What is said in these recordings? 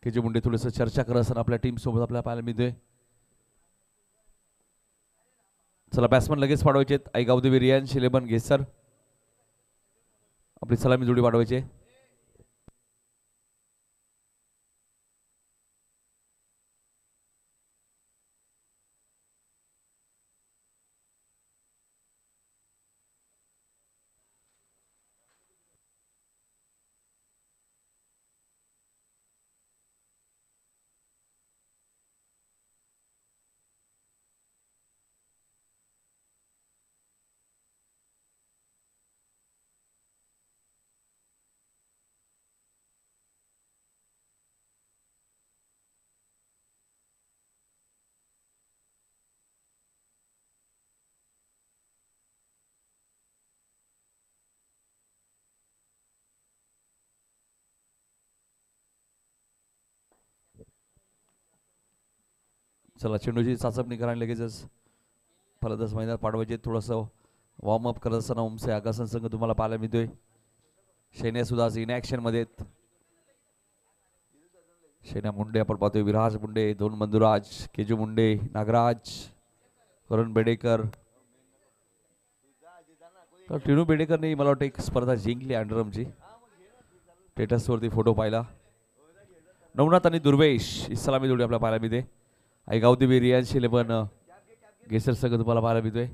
KG Munde थोडंसं चर्चा करत असताना आपल्या टीम सोबत आपल्याला पाहायला मिळतोय. चला बॅट्समन लगेच पाडवायचे. आई गावदेवी रियान 11 घेसर आपली सलामी जोडी पाडवायची. चला चेंडूची चाचपणी करा लगेचच फलंदाज मैदानात पाडवायचे. थोडंसं वॉर्मअप करत असताना ओमसे आगासन संघ तुम्हाला पाहायला मिळतोय. शैन्या सुद्धा इन ॲक्शन मध्ये. शैन्या मुंडे आपण पाहतोय. विराज मुंडे, दोन बंधुराज, केजू मुंडे, नागराज, करण बेडेकर. तर टिनू बेडेकरने मला वाटतं एक स्पर्धा जिंकली अंडरमची. स्टेटसवरती फोटो पाहिला. नवनाथ आणि दुर्वेश इस्लामी जोडी आपल्याला पाहायला मिळते. आई गावदेवी रियान 11 घेसर संघ तुम्हाला पाहायला मिळतोय.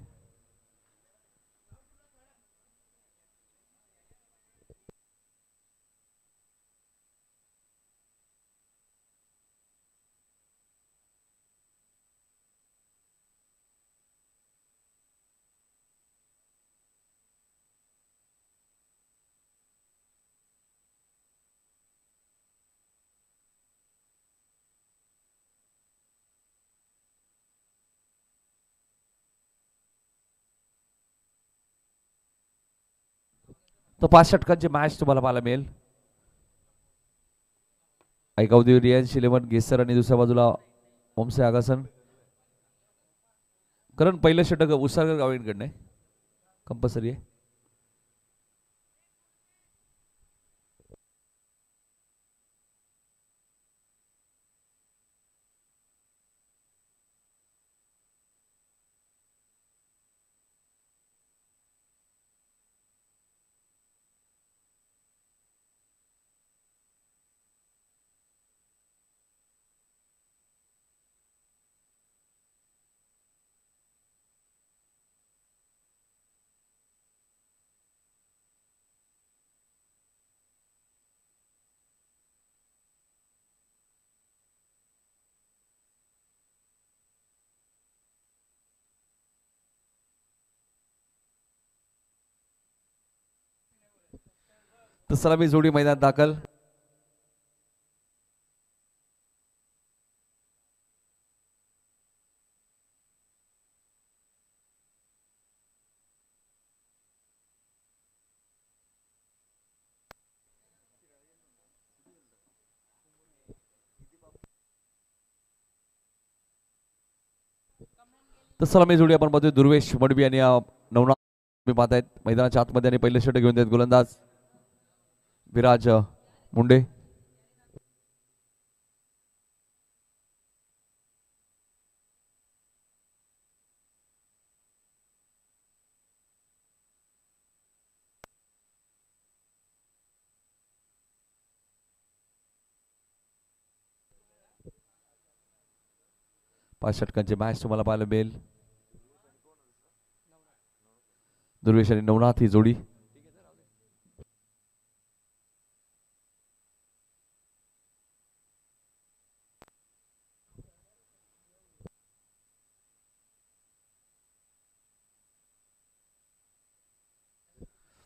तर 5 षटकांची मॅच तुम्हाला पाहायला मिळेल. आई गावदेवी रियान 11 घेसर आणि दुसऱ्या बाजूला ओमसे आगासन. कारण पहिलं षटक उसारकर गावींकडनं कंपल्सरी आहे. तर सलामी जोडी मैदानात दाखल. तर सलामी जोडी आपण पाहतोय. दुर्वेश मडबी आणि नवनाथ तुम्ही पाहतायत मैदानाच्या आतमध्ये आणि पहिले षटक घेऊन देत गोलंदाज विराज मुंडे. पाच षटकांची मॅच तुम्हाला पाहायला मिळेल. दुर्वेश आणि नवनाथ ही जोडी.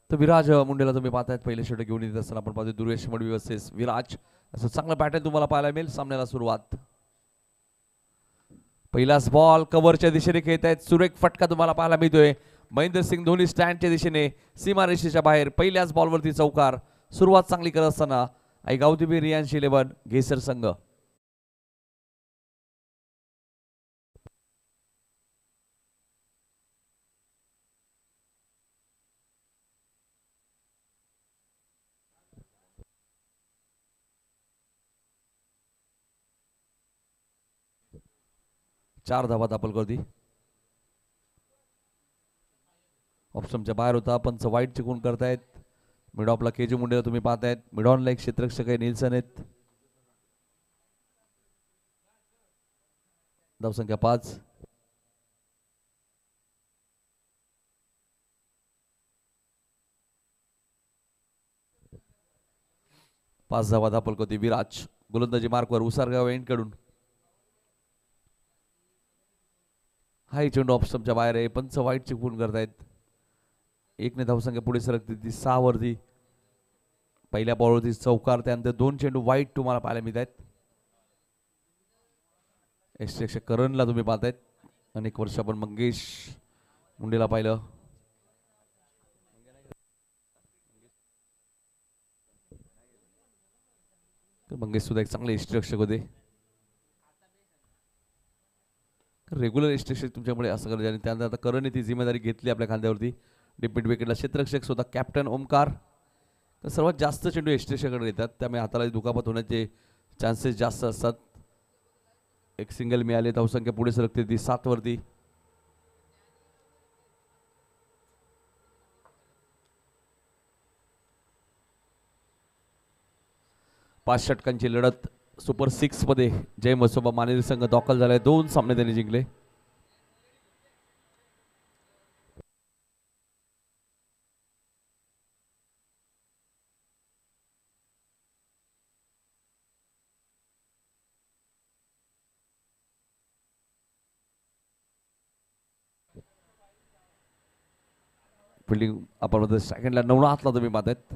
तर विराज मुंडेला तुम्ही पाहतायत पहिले षटक घेऊन येत असताना आपण पाहतोय दुर्वेश मडवी वर्सेस विराज असं चांगलं पॅटर्न तुम्हाला पाहायला मिळेल. सामन्याला सुरुवात. पहिलाच बॉल कव्हरच्या दिशेने खेळत आहेत. सुरेख फटका तुम्हाला पाहायला मिळतोय. महेंद्र सिंग धोनी स्टँडच्या दिशेने सीमारेषेच्या बाहेर पहिल्याच बॉलवरती चौकार. सुरुवात चांगली करत असताना आई गावदेवी रियान 11 घेसर संघ. 4 धावा दाखल करती. ऑप्शनच्या बाहेर होता. पंच वाईट चिकून करतायत. मिड ऑफला केजी मुंडेला तुम्ही पाहतायत. मिड ऑनला एक क्षेत्ररक्षक आहे निल्सन आहेत. धावसंख्या 5. पाच धावा दाखल करते विराज. गोलंदाजी मार्कवर उसारगाव एंड कडून. हाय चेंडू ऑप्शनच्या बाहेर आहे. पंच वाईट चिकून करतायत. 1 धावसंख्या पुढे सरकते ती 6 वरती. पहिल्या बॉलवरती चौकार. त्यानंतर 2 चेंडू वाईट तुम्हाला पाहायला मिळत आहेत. एक्स्ट्रेक्शन करणला तुम्ही पाहतायत. अनेक वर्ष आपण मंगेश मुंडेला पाहिलं. मंगेश सुद्धा एक चांगले एक्स्ट्रेक्शक होते. रेग्युलर एक्स्ट्रेक्शन तुमच्यामुळे असं करायचं. आणि त्यानंतर आता करणने ती जिम्मेदारी घेतली आपल्या खांद्यावरती. डिपेंड विकेटला क्षेत्ररक्षक स्वतः कॅप्टन ओमकार. तर सर्वात जास्त चेंडू एक्स्ट्रेक्शनकडे येतात. त्यामुळे हाताला दुखापत होण्याचे चान्सेस जास्त असतात. एक सिंगल मिळाले. धावसंख्या पुढे सरकते ती 7 वरती. 5 षटकांची लढत सुपर 6 मध्ये जय मसोबा मानेरी संघ दाखल झालाय. 2 सामने त्यांनी जिंकले. फिल्डिंग आपण सेकंडला नवनाथला तुम्ही पाहतायत.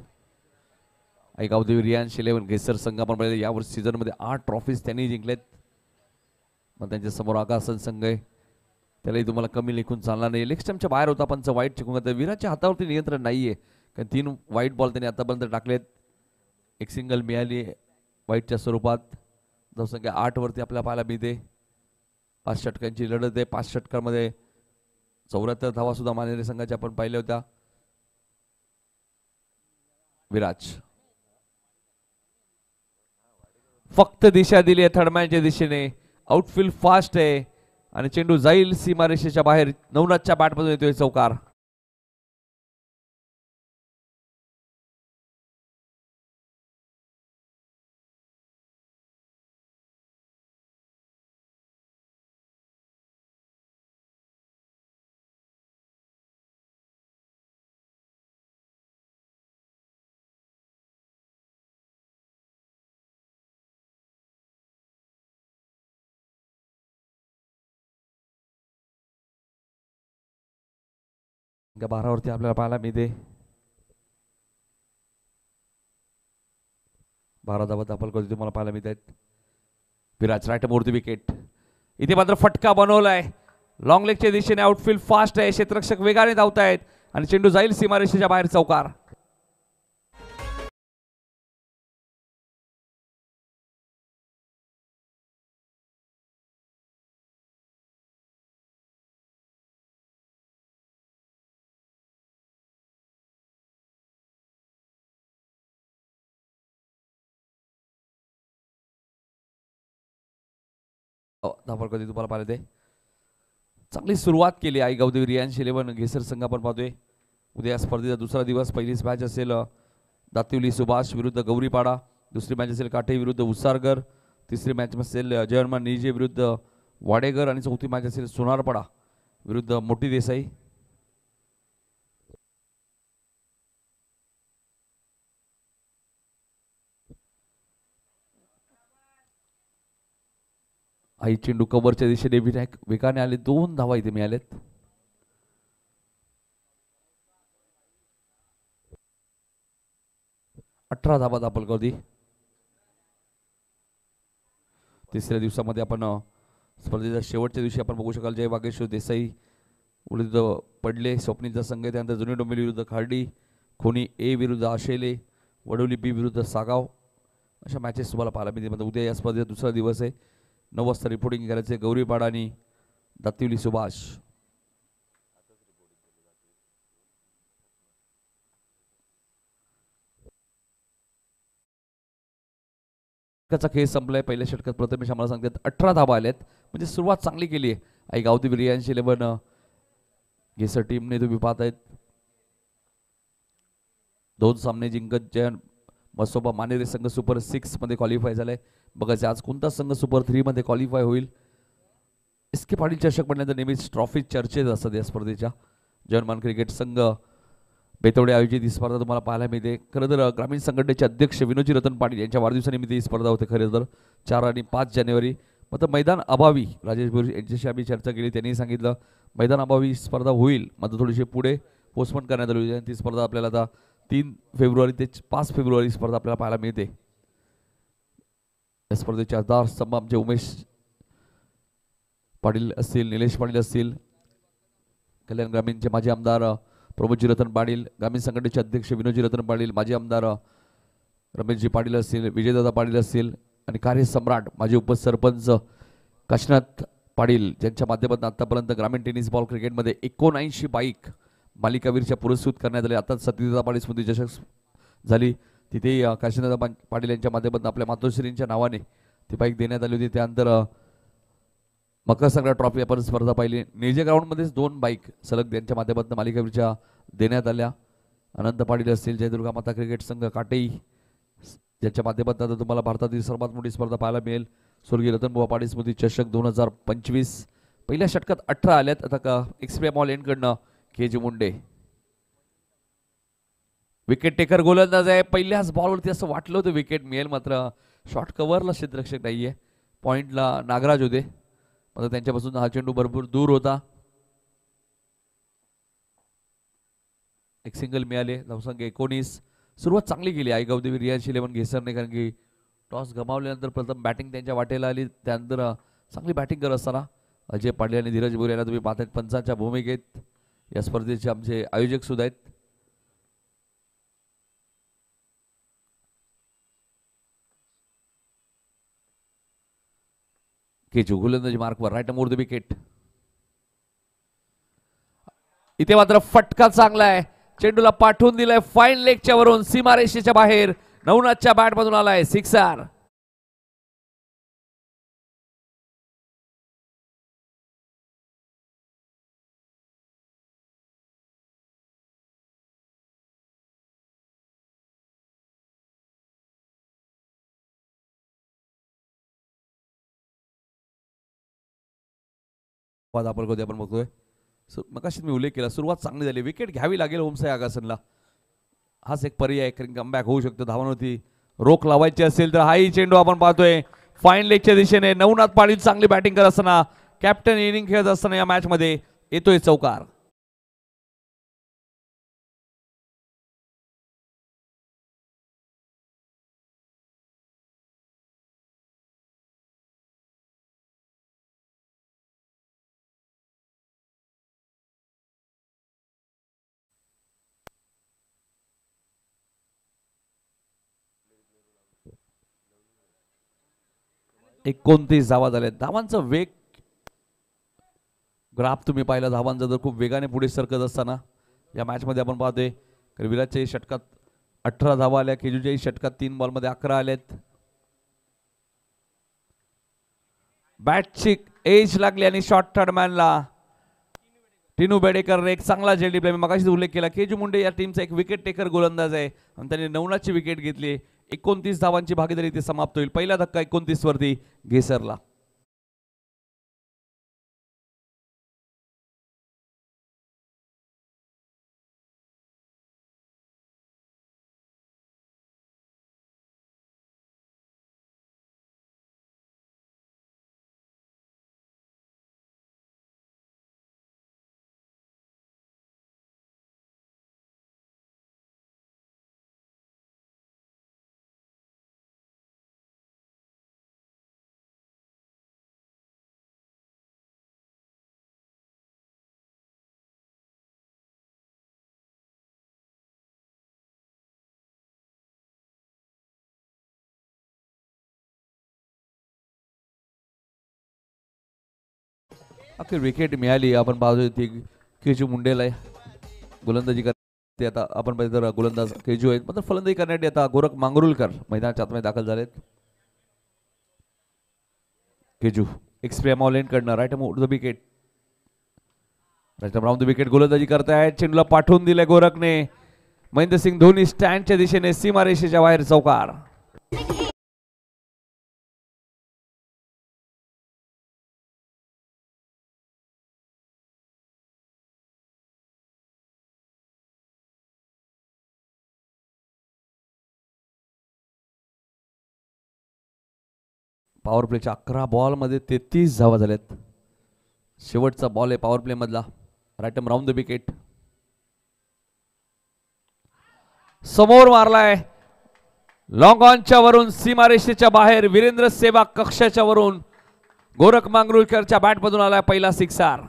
गावदेवी रियांश 11 घेसर संघ आपण पाहिजे यावर्षी सीझन मध्ये 8 ट्रॉफीज त्यांनी जिंकलेत. मग त्यांच्या समोर आकाशन संघ आहे. त्यालाही तुम्हाला कमी लेखून चालणार नाही. लेग स्टंपच्या बाहेर होता. पंच वाईट चिकून करतात. विराटच्या हातावरती नियंत्रण नाहीये कारण 3 वाईट बॉल त्यांनी आतापर्यंत टाकलेत. एक सिंगल मिळाली वाईटच्या स्वरूपात. धावसंख्या 8 वरती आपल्याला पाहायला मिळते. 5 षटकांची लढत आहे. 5 षटकांमध्ये 74 धावा सुद्धा मानेरी संघाच्या आपण पाहिल्या होत्या. विराज फक्त दिशा दिली आहे थर्डमॅनच्या दिशेने. आउटफील्ड फास्ट आहे आणि चेंडू जाईल सीमारेषेच्या बाहेर. नवनाथच्या बॅटमधून येतोय चौकार. त्या 12 वरती आपल्याला पाहायला मिळते. 12 धावा दाखल करतो तुम्हाला पाहायला मिळत आहेत. विराज राईट मोरती विकेट. इथे मात्र फटका बनवलाय. लॉंग लेगच्या दिशेने आउटफील्ड फास्ट आहे. क्षेत्ररक्षक वेगाने धावतायत आणि चेंडू जाईल सीमारेषेच्या बाहेर. चौकार. धावपळ कधी तुम्हाला पाहिलं ते चांगली सुरुवात केली आई गावदेवी रियांश 11 घेसर संघ आपण पाहतोय. उद्या स्पर्धेचा दुसरा दिवस. पहिलीच मॅच असेल दातिवली सुभाष विरुद्ध गौरीपाडा. दुसरी मॅच असेल काठे विरुद्ध उसारगर. तिसरी मॅच असेल जयहनुमान निजे विरुद्ध वाडेगर आणि चौथी मॅच असेल सोनारपाडा विरुद्ध मोठी देसाई. आई चेंडू कव्हरच्या दिशेने विनायक वेगाने आले. 2 धावा इथे मिळालेत. अठरा धावा दाखल करती. तिसऱ्या दिवसामध्ये आपण स्पर्धेच्या शेवटच्या दिवशी आपण बघू शकाल जय वागेश्वर देसाई विरुद्ध पडले स्वप्नीचा संघ. त्यानंतर जुनी डोंबिवली विरुद्ध खार्डी. खोनी ए विरुद्ध आशेले. वडोली बी विरुद्ध सागाव. अशा मॅचेस तुम्हाला पाहायला मिळते. उद्या या स्पर्धेचा दुसरा दिवस आहे. 9 वाजता रिपोर्टिंग करायचे गौरीपाडा आणि दातिवली सुभाष. खेळ संपलाय. पहिल्या षटकात प्रथमेश आम्हाला सांगतात 18 धावा आल्यात. म्हणजे सुरुवात चांगली केली आहे आई गावदेवी रियांशी 11 घेसर टीमने तुम्ही पाहतायत 2 सामने जिंकत जयन मसोबा मानेरे संघ सुपर 6 मध्ये क्वालिफाय झालाय. बघायचे आज कोणता संघ सुपर 3 मध्ये क्वालिफाय होईल. एस के पाटील चषक म्हणल्यानंतर नेहमीच ट्रॉफी चर्चेत असतात या स्पर्धेच्या. जर्मन क्रिकेट संघ बेतवडे आयोजित ही स्पर्धा तुम्हाला पाहायला मिळते. खरं तर ग्रामीण संघटनेचे अध्यक्ष विनोदजी रतन पाटील यांच्या वाढदिवसानिमित्त ही स्पर्धा होते. खरं तर 4 आणि 5 जानेवारी मात्र मैदान अभावी राजेश बोरी यांच्याशी आम्ही चर्चा केली. त्यांनी सांगितलं मैदान अभावी स्पर्धा होईल मात्र थोडीशी पुढे पोस्टपोन करण्यात आली होती. ती स्पर्धा आपल्याला आता 3 फेब्रुवारी ते 5 फेब्रुवारी स्पर्धा आपल्याला पाहायला मिळते. या स्पर्धेचे आधारस्तंभ आमचे उमेश पाटील असतील, निलेश पाटील असतील, कल्याण ग्रामीणचे माजी आमदार प्रमोदजी रतन पाटील, ग्रामीण संघटनेचे अध्यक्ष विनोदजी रतन पाटील, माजी आमदार रमेशजी पाटील असतील, विजयदादा पाटील असतील आणि कार्यसम्राट माजी उपसरपंच काशीनाथ पाटील ज्यांच्या माध्यमातून आतापर्यंत ग्रामीण टेनिस बॉल क्रिकेटमध्ये 79 बाईक मालिकावीरच्या पुरस्कृत करण्यात आले. आता सतीदादा पाटील स्मृती चषक झाली तिथे काशीनाथ पाटील यांच्या माध्यमातून आपल्या मातोश्रींच्या नावाने ती बाईक देण्यात आली होती. त्यानंतर मकर संक्रांत ट्रॉफी आपण स्पर्धा पाहिली. निजे ग्राउंडमध्येच 2 बाईक सलग त्यांच्या माध्यमातून मालिकावीरच्या देण्यात आल्या. अनंत पाटील असतील, जयदुर्गा माता क्रिकेट संघ काटेई ज्यांच्या माध्यमातून आता तुम्हाला भारतातील सर्वात मोठी स्पर्धा पाहायला मिळेल. स्वर्गीय रतनबुवा पाटील स्मृती चषक 2025 पहिल्या षटकात 18 आल्यात. आता का एक्सप्रिया मॉल एंडकडनं केजी मुंडे विकेट टेकर गोलंदाज आहे. पहिल्याच बॉलवरती असं वाटलं होतं विकेट मिळेल मात्र शॉर्ट कव्हरला क्षेत्ररक्षक नाहीये. पॉइंटला नागराज होते मात्र त्यांच्यापासून हा चेंडू भरपूर दूर होता. एक सिंगल मिळाले. धावसंख्या 19. सुरुवात चांगली केली आई गावदेवी रियांशी 11 घेसरने कारण की टॉस गमावल्यानंतर प्रथम बॅटिंग त्यांच्या वाटेला आली. त्यानंतर चांगली बॅटिंग करत असताना अजय पाटील आणि धीरज बोरे यांना तुम्ही पाहतायत पंचांच्या भूमिकेत. या स्पर्धेचे आमचे आयोजक सुद्धा आहेत. केजू गोलंदाजी मार्कवर राईट मोर द विकेट. इथे मात्र फटका चांगला आहे. चेंडूला पाठवून दिलाय फाईन लेगच्या वरून सीमारेषेच्या बाहेर. नवनाथच्या बॅट मधून आलाय सिक्सर. आपण बघतोय मगाशी मी उल्लेख केला सुरुवात चांगली झाली. विकेट घ्यावी लागेल ओमसाई आगासनला. हाच एक पर्याय कारण कमबॅक होऊ शकतो. धावांवरती रोख लावायची असेल तर हाही चेंडू आपण पाहतोय फाईन लेगच्या दिशेने. नवनाथ पाटील चांगली बॅटिंग करत असताना कॅप्टन इनिंग खेळत असताना या मॅच मध्ये येतोय चौकार. एकोणतीस धावा झाल्या. धावांचा वेग ग्राफ तुम्ही पाहिला. धावांचा जर खूप वेगाने पुढे सरकत असताना या मॅच मध्ये आपण पाहतोय विराटच्या षटकात 18 धावा आल्या. केजूच्या षटकात 3 बॉलमध्ये 11 आल्यात. बॅटची एज लागली आणि शॉर्ट थर्ड मॅनला टिनू बेडेकर एक चांगला झेंडी प्ले. मी मगाशी उल्लेख केला केजू मुंडे या टीमचा एक विकेट टेकर गोलंदाज आहे आणि त्याने नवनाथची विकेट घेतली. 29 धावांची भागीदारी इथे समाप्त होईल. पहिला धक्का 29 वरती घेसरला. अखेर विकेट मिळाली. आपण पाहतोय ती केजू मुंडेला गोलंदाजी करते. आता आपण पाहिजे तर गोलंदाज केजू आहेत मात्र फलंदाजी करण्यासाठी आता गोरख मांगरुलकर मैदानाच्या आतमध्ये दाखल झालेत. केजू एक्सप्रेम ऑलेन कडनं right the wicket. Right round the wicket गोलंदाजी करतायत. चेंडूला पाठवून दिलंय गोरखने. महेंद्रसिंग धोनी स्टँडच्या दिशेने सीमारेषेच्या बाहेर चौकार. पॉवर प्लेच्या 11 बॉल मध्ये 33 धावा झाल्यात. शेवटचा बॉल आहे पॉवर प्ले मधला. Right round the wicket. समोर मारलाय लॉंग ऑनच्या वरून सीमारेषेच्या बाहेर. वीरेंद्र सेवाग कक्षाच्या वरून गोरख मांगरुळकरच्या बॅट मधून आलाय पहिला सिक्सर.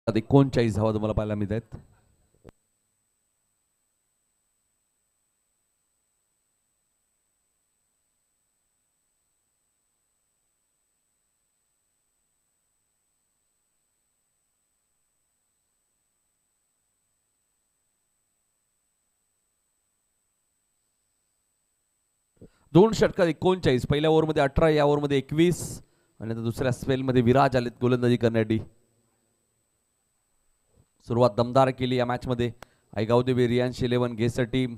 आता 39 धावा तुम्हाला पाहायला मिळत आहेत. दोन षटकात 39. पहिल्या ओव्हरमध्ये 18, या ओव्हरमध्ये 21 आणि आता दुसऱ्या स्पेलमध्ये विराज आलेत गोलंदाजी करण्यासाठी. सुरुवात दमदार केली या मॅच मध्ये आयगाव देवी रियांश 11 घेसर टीम.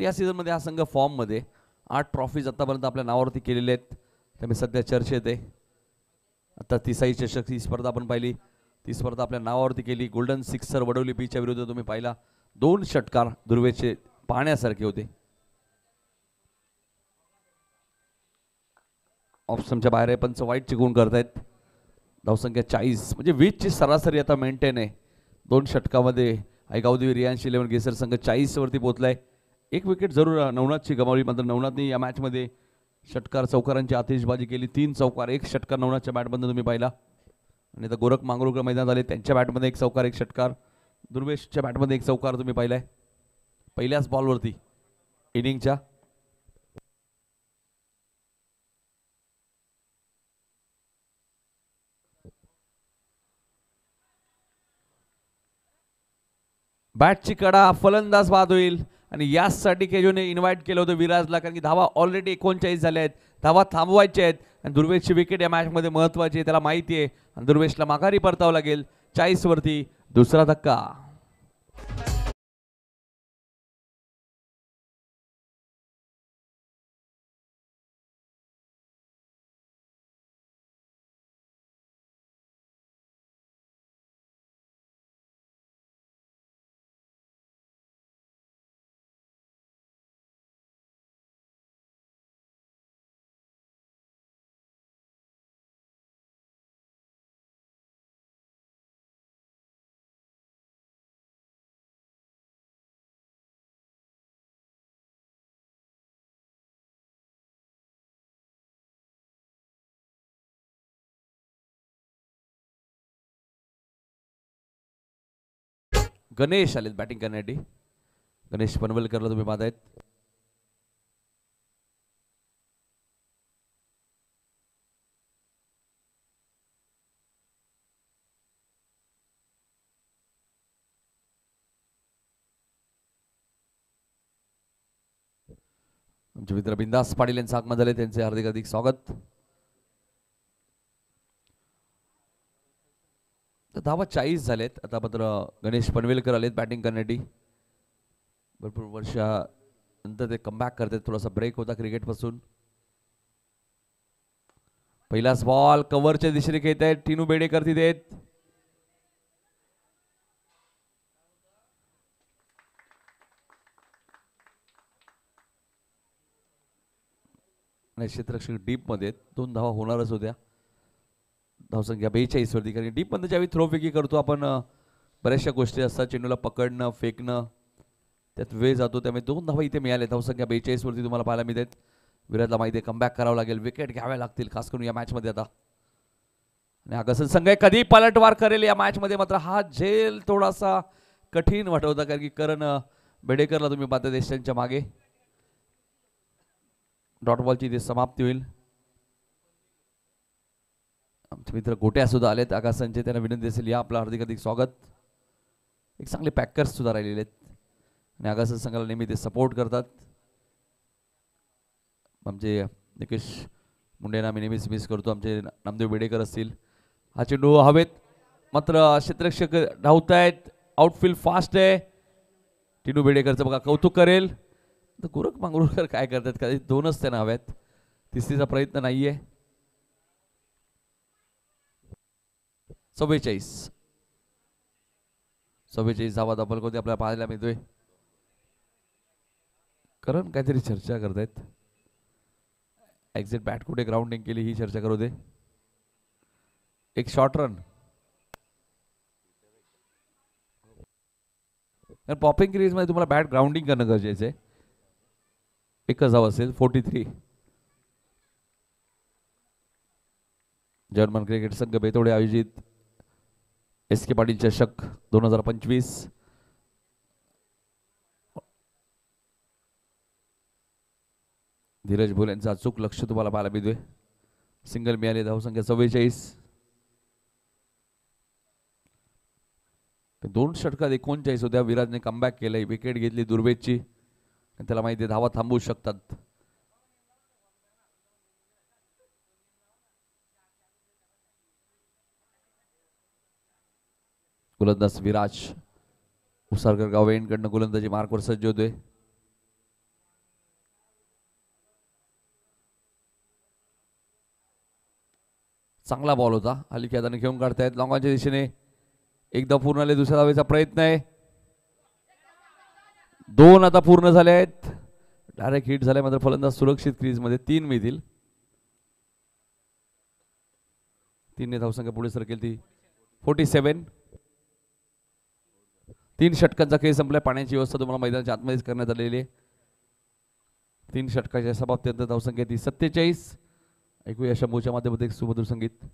या सीझन मध्ये हा संघ फॉर्म मध्ये 8 ट्रॉफीज आतापर्यंत आपल्या नावावरती केलेले आहेत. त्यामुळे सध्या चर्चेत आहे. आता तिसाई चषक ही स्पर्धा आपण पाहिली. ती स्पर्धा आपल्या नावावरती केली. गोल्डन सिक्सर वडवली बीच्या विरुद्ध तुम्ही पाहिला. 2 षटकार दुर्वेचे पाहण्यासारखे होते. ऑप्शनच्या बाहेर आहे. पंच वाईट चिकून करतायत. धावसंख्या 40 म्हणजे 20 ची सरासरी आता मेंटेन आहे. 2 षटकामध्ये आयगावदेवी रियांश 11 घेसर संघ 40 वरती पोहोचलाय. एक विकेट जरूर नवनाथची गमावली. मात्र नवनाथने या मॅच मध्ये षटकार चौकारांची आतिषबाजी केली. 3 चौकार 1 षटकार नवनाथच्या बॅटमध्ये तुम्ही पाहिला. आणि आता गोरख मांगरुळकर मैदानात आले. त्यांच्या बॅटमध्ये 1 चौकार 1 षटकार. दुर्वेशच्या बॅटमध्ये 1 चौकार तुम्ही पाहिलाय पहिल्याच बॉलवरती इनिंगच्या. बॅटची कडा फलंदाज बाद होईल आणि यासाठी केजोने इन्व्हाइट केलं होतं विराजला. कारण की धावा ऑलरेडी 39 झाल्या आहेत. धावा थांबवायच्या आहेत आणि दुर्वेशची विकेट या मॅच मध्ये महत्वाची आहे. त्याला माहिती आहे आणि दुर्वेशला माघारी परतावं लागेल. 40 वरती दुसरा धक्का. गणेश आलेत बॅटिंग करण्यासाठी. गणेश पनवेलकरला तुम्ही पाहतायत. आमचे मित्र बिंदास पाटील यांचे आगमन झाले. त्यांचे हार्दिक हार्दिक स्वागत. धावा 40 झालेत. आता मात्र गणेश पनवेलकर आलेत बॅटिंग करण्यासाठी. भरपूर वर्षानंतर ते कमबॅक करतात. थोडासा ब्रेक होता क्रिकेट पासून. पहिलाच बॉल कव्हरच्या दिशेने खेळत आहेत. टिनू बेडेकर तिथे आहेत. आणि क्षेत्ररक्षक डीपमध्ये 2 धावा होणारच होत्या. धावसंख्या 42 वरती. कारण डीपमध्ये ज्यावेळी थ्रोफेकी करतो आपण बऱ्याचशा गोष्टी असतात, चेंडूला पकडणं फेकणं त्यात वेळ जातो, त्यामुळे 2 धावा इथे मिळाले. धावसंख्या 42 वरती तुम्हाला पाहायला मिळतात. विराटला माहिती आहे कमबॅक करावं लागेल, विकेट घ्याव्या लागतील खास करून या मॅचमध्ये आता. आणि आगसन संघ कधी पलटवार करेल या मॅचमध्ये, मात्र हा झेल थोडासा कठीण वाटत होता कारण की करण बेडेकरला तुम्ही पाहता देशांच्या मागे. डॉट बॉलची इथे समाप्ती होईल. आमचे मित्र गोट्या सुद्धा आलेत आकाशांचे, त्यांना विनंती असेल या आपलं हार्दिक स्वागत. एक चांगले पॅकर्स सुद्धा राहिलेले आहेत आणि आकाश संघाला नेहमी ते सपोर्ट करतात. आमचे निकेश मुंडेंना आम्ही नेहमीच मिस करतो, आमचे नामदेव बेडेकर असतील. हा चेंडू हवेत, मात्र क्षेत्ररक्षक धावतायत. आउटफील्ड फास्ट आहे. टिनू बेडेकरचं बघा कौतुक करेल. तर गोरख मांगरूळकर काय करतात, कधी 2च त्यांना हव्यात, तिसरीचा प्रयत्न नाहीये. 44 धावा दाखल होते आपल्याला पाहायला मिळतोय. करण काहीतरी चर्चा करतायत. एक्झिट बॅट कुठे ग्राउंडिंग केली ही चर्चा करू दे. एक शॉर्ट रन, पॉपिंग क्रीज मध्ये तुम्हाला बॅट ग्राउंडिंग करणं गरजेचं आहे. एकच धाव असेल. 43. जर्मन क्रिकेट संघ बेतोडे आयोजित SK पाटील चषक 2025. धीरज भोल यांचं अचूक लक्ष तुम्हाला पाहायला मिळतोय. सिंगल मिळाले. धावसंख्या 44. 2 षटकात 39 होत्या. विराजने कमबॅक केलंय, विकेट घेतली दुर्वेदची. त्याला माहिती धावा थांबवू शकतात. गोलंदाज विराज उसारकर गावेंकडनं गोलंदाजी मार्कवर सज्ज होतोय. चांगला बॉल होता, हलकी हाताने घेऊन काढतायत लॉंगाच्या दिशेने. एकदा पूर्ण आले, दुसऱ्या धावेचा प्रयत्न आहे. 2 आता पूर्ण झाले आहेत. डायरेक्ट हिट झाले, मात्र फलंदाज सुरक्षित क्रीज मध्ये. 3 मिळतील. 3 ने धावसंख्या पुढे सरकेल ती 47. 3 षटकांचा खेळ संपलाय. पाण्याची व्यवस्था तुम्हाला मैदानाच्या आतमध्येच करण्यात आलेली आहे. 3 षटकाच्या समाप्तीनंतर धावसंख्या ती 47. ऐकूया शंभूच्या माध्यमातून एक सुमधुर संगीत.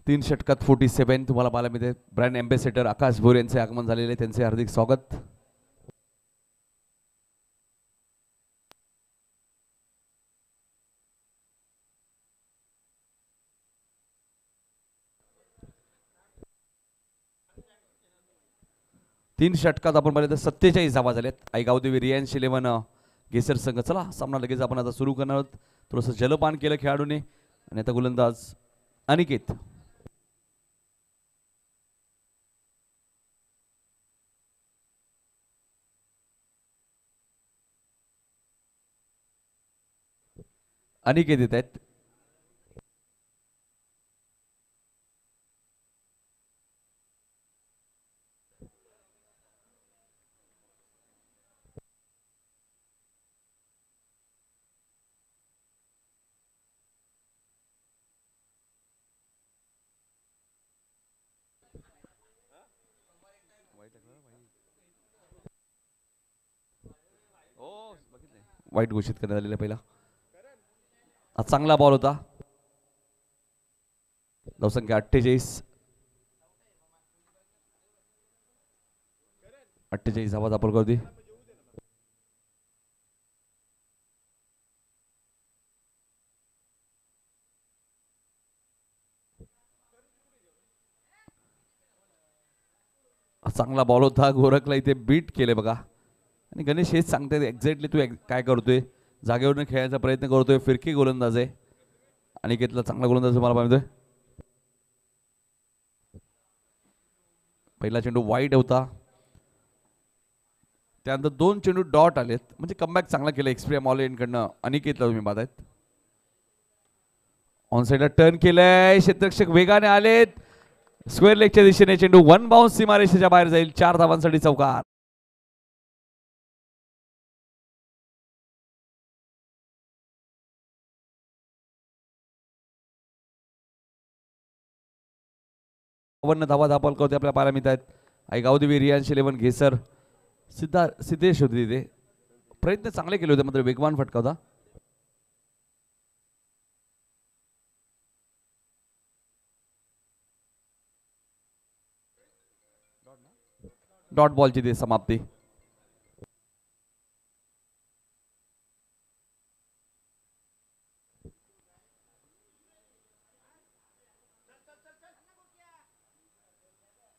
तीन षटकात 47 तुम्हाला पाहायला मिळते. ब्रँड एम्बेसेडर आकाश भोर यांचे आगमन झालेले, त्यांचे हार्दिक स्वागत. 3 षटकात आपण पाहिलं तर 47 धावा झाल्यात आईगावदेवी रियांश 11 गेसर संघ. चला सामना लगेच आपण आता सुरू करणार आहोत. थोडंसं जलपान केलं खेळाडूने आणि आता गोलंदाज अनिकेत. अनिकेत येत आहेत. वाईट घोषित करण्यात आलेला पहिला. हा चांगला बॉल होता. धावसंख्या 48. 48 धावा दाखल करते. चांगला बॉल होता. गोरखला इथे बीट केले बघा. आणि गणेश हेच सांगतायत एक्झॅक्टली तू काय करतोय. जागेवरून खेळायचा प्रयत्न करतोय. फिरकी गोलंदाज आहे. अनिकेतला चांगला गोलंदाज मला पाहतोय. पहिला चेंडू वाईट होता. त्यानंतर 2 चेंडू डॉट आलेत. म्हणजे कमबॅक चांगला केला एक्सप्रिया मॉलेनकडनं. अनिकेतला तुम्ही पाहतायत. ऑन साईडला टर्न केलंय. क्षेत्ररक्षक वेगाने आलेत. स्क्वेअर लेगच्या दिशेने चेंडू 1 बाउन्स सीमारेषेच्या बाहेर जाईल. 4 धावांसाठी चौकार. धावा दाखल करते आपल्या पाहायला मिळत आहेत. आईगावदेवी रियांश 11 घेसर. सिद्धेश होते तिथे. प्रयत्न चांगले केले होते मात्र वेगवान फटका होता. डॉट बॉलची ते समाप्ती.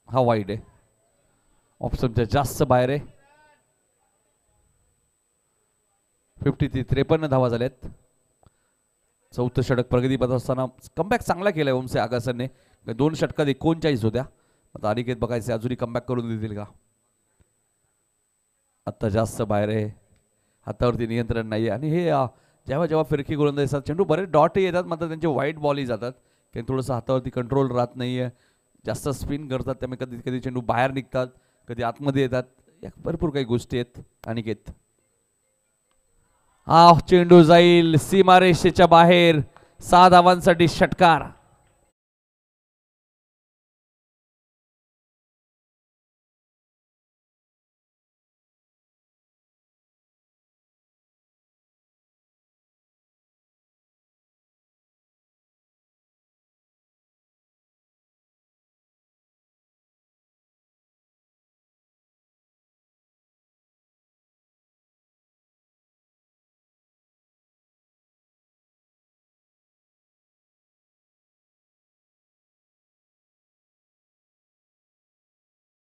हा वाईड आहे. ऑप्शनच्या जास्त बाहेर आहे. 53 धावा झाल्यात. 4थं षटक प्रगतीपथ असताना कमबॅक चांगला केलाय ओमसे आगासनने. 2 षटकात 39 होत्या. आता अनिकेत बघायचे अजूनही कमबॅक करून देतील का. आत्ता जास्त बाहेर आहे. हातावरती नियंत्रण नाही. आणि हे जेव्हा फिरकी गोलंदाज असतात चेंडू बरेच डॉटही येतात मात्र त्यांचे वाईट बॉलही जातात. कारण थोडंसं हातावरती कंट्रोल राहत नाहीये. जास्त स्पिन करतात त्यामुळे कधी कधी चेंडू बाहेर निघतात. कधी आतमध्ये येतात. या भरपूर काही गोष्टी आहेत. अनिकेत हा चेंडू जाईल सीमारेषेच्या बाहेर. 6 धावांसाठी षटकार.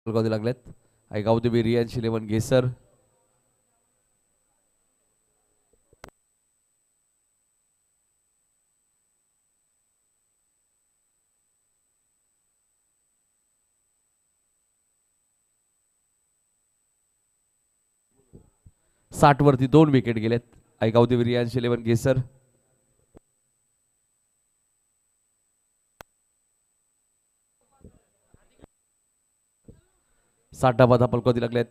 लागलेत. आईगावदेवी रियांश 11 घेसर. साठ वरती 2 विकेट गेलेत. आईगावदेवी रियांश 11 घेसर. 60 धावा धापलकोती लागलेत.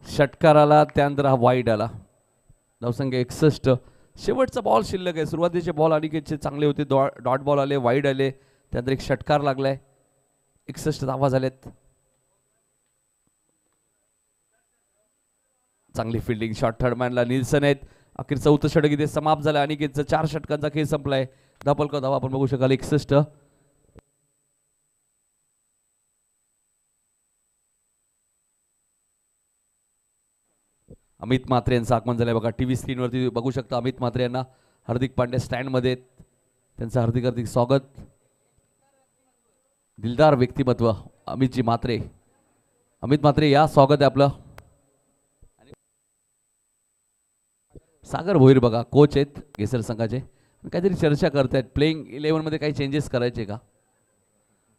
षटकाराला त्यानंतर हा वाईड आला. धावसंख्या 61. शेवटचा बॉल शिल्लक आहे. सुरुवातीचे बॉल अनिकेतचे चांगले होते. डॉट बॉल आले, वाईड आले, त्यानंतर एक षटकार लागलाय. 61 धावा झालेत. चांगली फिल्डिंग. शॉर्ट थर्डमॅनला निल्सन आहेत. अखेर 4थं षटक इथे समाप्त झालं. अनिकेतचं 4 षटकांचा खेळ संपलाय. धापलकर धावा आपण बघू शकाल 61. अमित म्हात्रे यांचं आगमन झालंय बघा. टीव्ही स्क्रीनवरती बघू शकता अमित म्हात्रे यांना. हार्दिक पांड्या स्टँड मध्ये. त्यांचं हार्दिक हार्दिक स्वागत. दिलदार व्यक्तिमत्व अमितजी म्हात्रे. अमित म्हात्रे या, स्वागत आहे आपलं. सागर भोईर बघा कोच आहेत केसर संघाचे, काहीतरी चर्चा करतायत प्लेइंग 11 मध्ये काही चेंजेस करायचे का,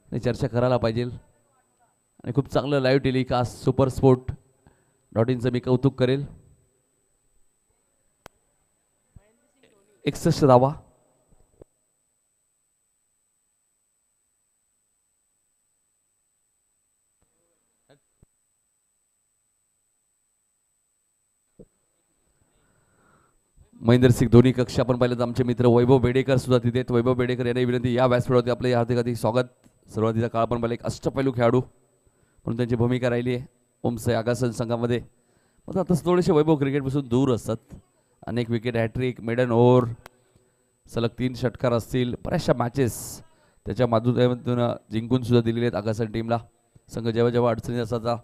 नाही चर्चा करायला पाहिजे. आणि खूप चांगलं लाईव्ह टेलिकास्ट सुपर स्पोर्ट .inचं मी कौतुक करेल. 61 धावा. महेंद्रसिंग धोनी कक्ष आपण पाहिलं तर आमचे मित्र वैभव बेडेकर सुद्धा तिथे आहेत. वैभव बेडेकर यांना विनंती, या व्यासपीठावरती आपले हार्दिक हार्दिक स्वागत. सुरुवातीचा काळ आपण पाहिलं एक अष्टपैलू खेळाडू म्हणून त्यांची भूमिका राहिली आहे ओमसाई आगासन संघामध्ये. मग आता थोडेसे वैभव क्रिकेटपासून दूर असतात. अनेक विकेट, हॅट्रिक, मेडन ओव्हर, सलग 3 षटकार असतील, बऱ्याचशा मॅचेस त्याच्या माधुर्यामधून जिंकून सुद्धा दिलेले आहेत आगासन टीमला. संघ जेव्हा जेव्हा अडचणीत असायचा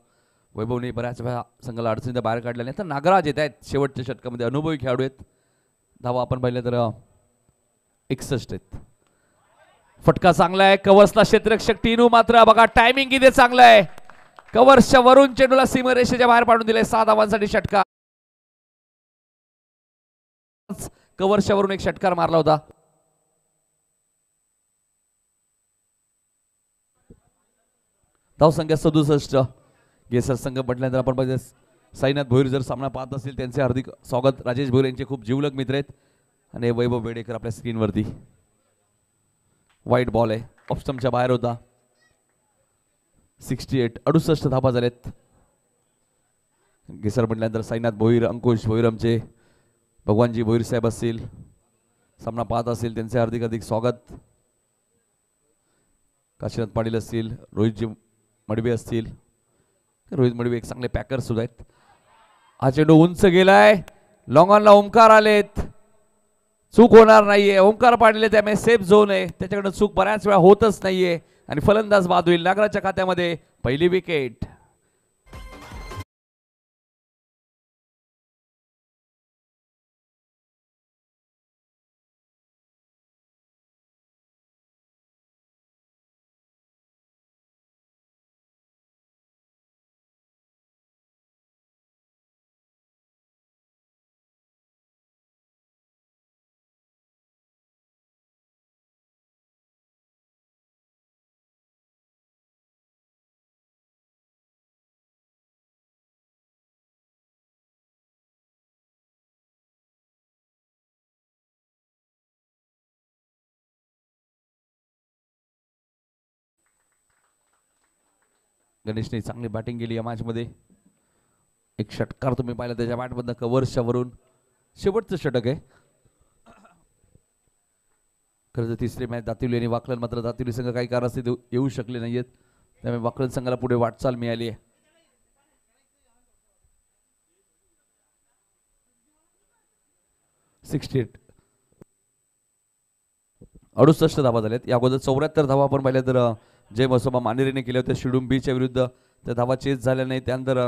वैभवने बऱ्याच वेळा संघाला अडचणीत बाहेर काढल्या. नाही तर नागराज येत आहेत शेवटच्या षटकामध्ये, अनुभवी खेळाडू आहेत. धावा आपण पाहिलं तर 61 आहेत. फटका चांगला आहे, कव्हर्सला क्षेत्ररक्षक टीनू मात्र बघा टायमिंग किती चांगलं आहे. कव्हर्सच्या वरून चेंडूला सीमारेषेच्या बाहेर पाडून दिले. 6 धावांसाठी षटकार. कव्हर्सच्या वरून एक षटकार मारला होता. धाव संख्या 67. केसर संघ म्हटल्यानंतर आपण पाहिजे साईनाथ भोईर जर सामना पाहत असतील त्यांचे हार्दिक स्वागत. राजेश भोईर यांचे खूप जिवलग मित्र आहेत. आणि वैभव बेडेकर आपल्या स्क्रीनवरती. वाईट बॉल आहे, ऑफस्टमच्या बाहेर होता. 68. 68 धावा झाल्यात. केसर म्हटल्यानंतर साईनाथ भोईर, अंकुश भोईर, आमचे भगवानजी भोईर साहेब असतील सामना पाहत असतील त्यांचे हार्दिक हार्दिक स्वागत. काशीनाथ पाटील असतील, रोहितजी मडबे असतील. रोहित मडबे एक चांगले पॅकर सुद्धा आहेत. हा चेंडू उंच गेलाय, लॉंग ऑनला ओमकार आलेत. चूक होणार नाहीये, ओमकार पाडले त्यामुळे सेफ झोन आहे, त्याच्याकडे चूक बऱ्याच वेळा होतच नाहीये आणि फलंदाज बाद होईल. नागराच्या खात्यामध्ये पहिली विकेट. गणेशने चांगली बॅटिंग केली या मॅच मध्ये. एक षटकार तुम्ही पाहिला त्याच्या बॅटमधनं कव्हर्सच्या वरून. शेवटचं षटक आहे. खरं तर तिसरी मॅच दातिवली आणि वाकलन, मात्र दातिवली संघ काही कारणास्तव येऊ शकले नाहीयेत, त्यामुळे वाकलन संघाला पुढे वाटचाल मिळाली आहे. 68. 68 धावा झाल्यात. या अगोदर 74 धावा आपण पाहिल्या तर जय मसोबा मानेरीने केल्या होत्या शिडूम बीच्या विरुद्ध. त्या धावा चेस झाल्या नाही. त्यानंतर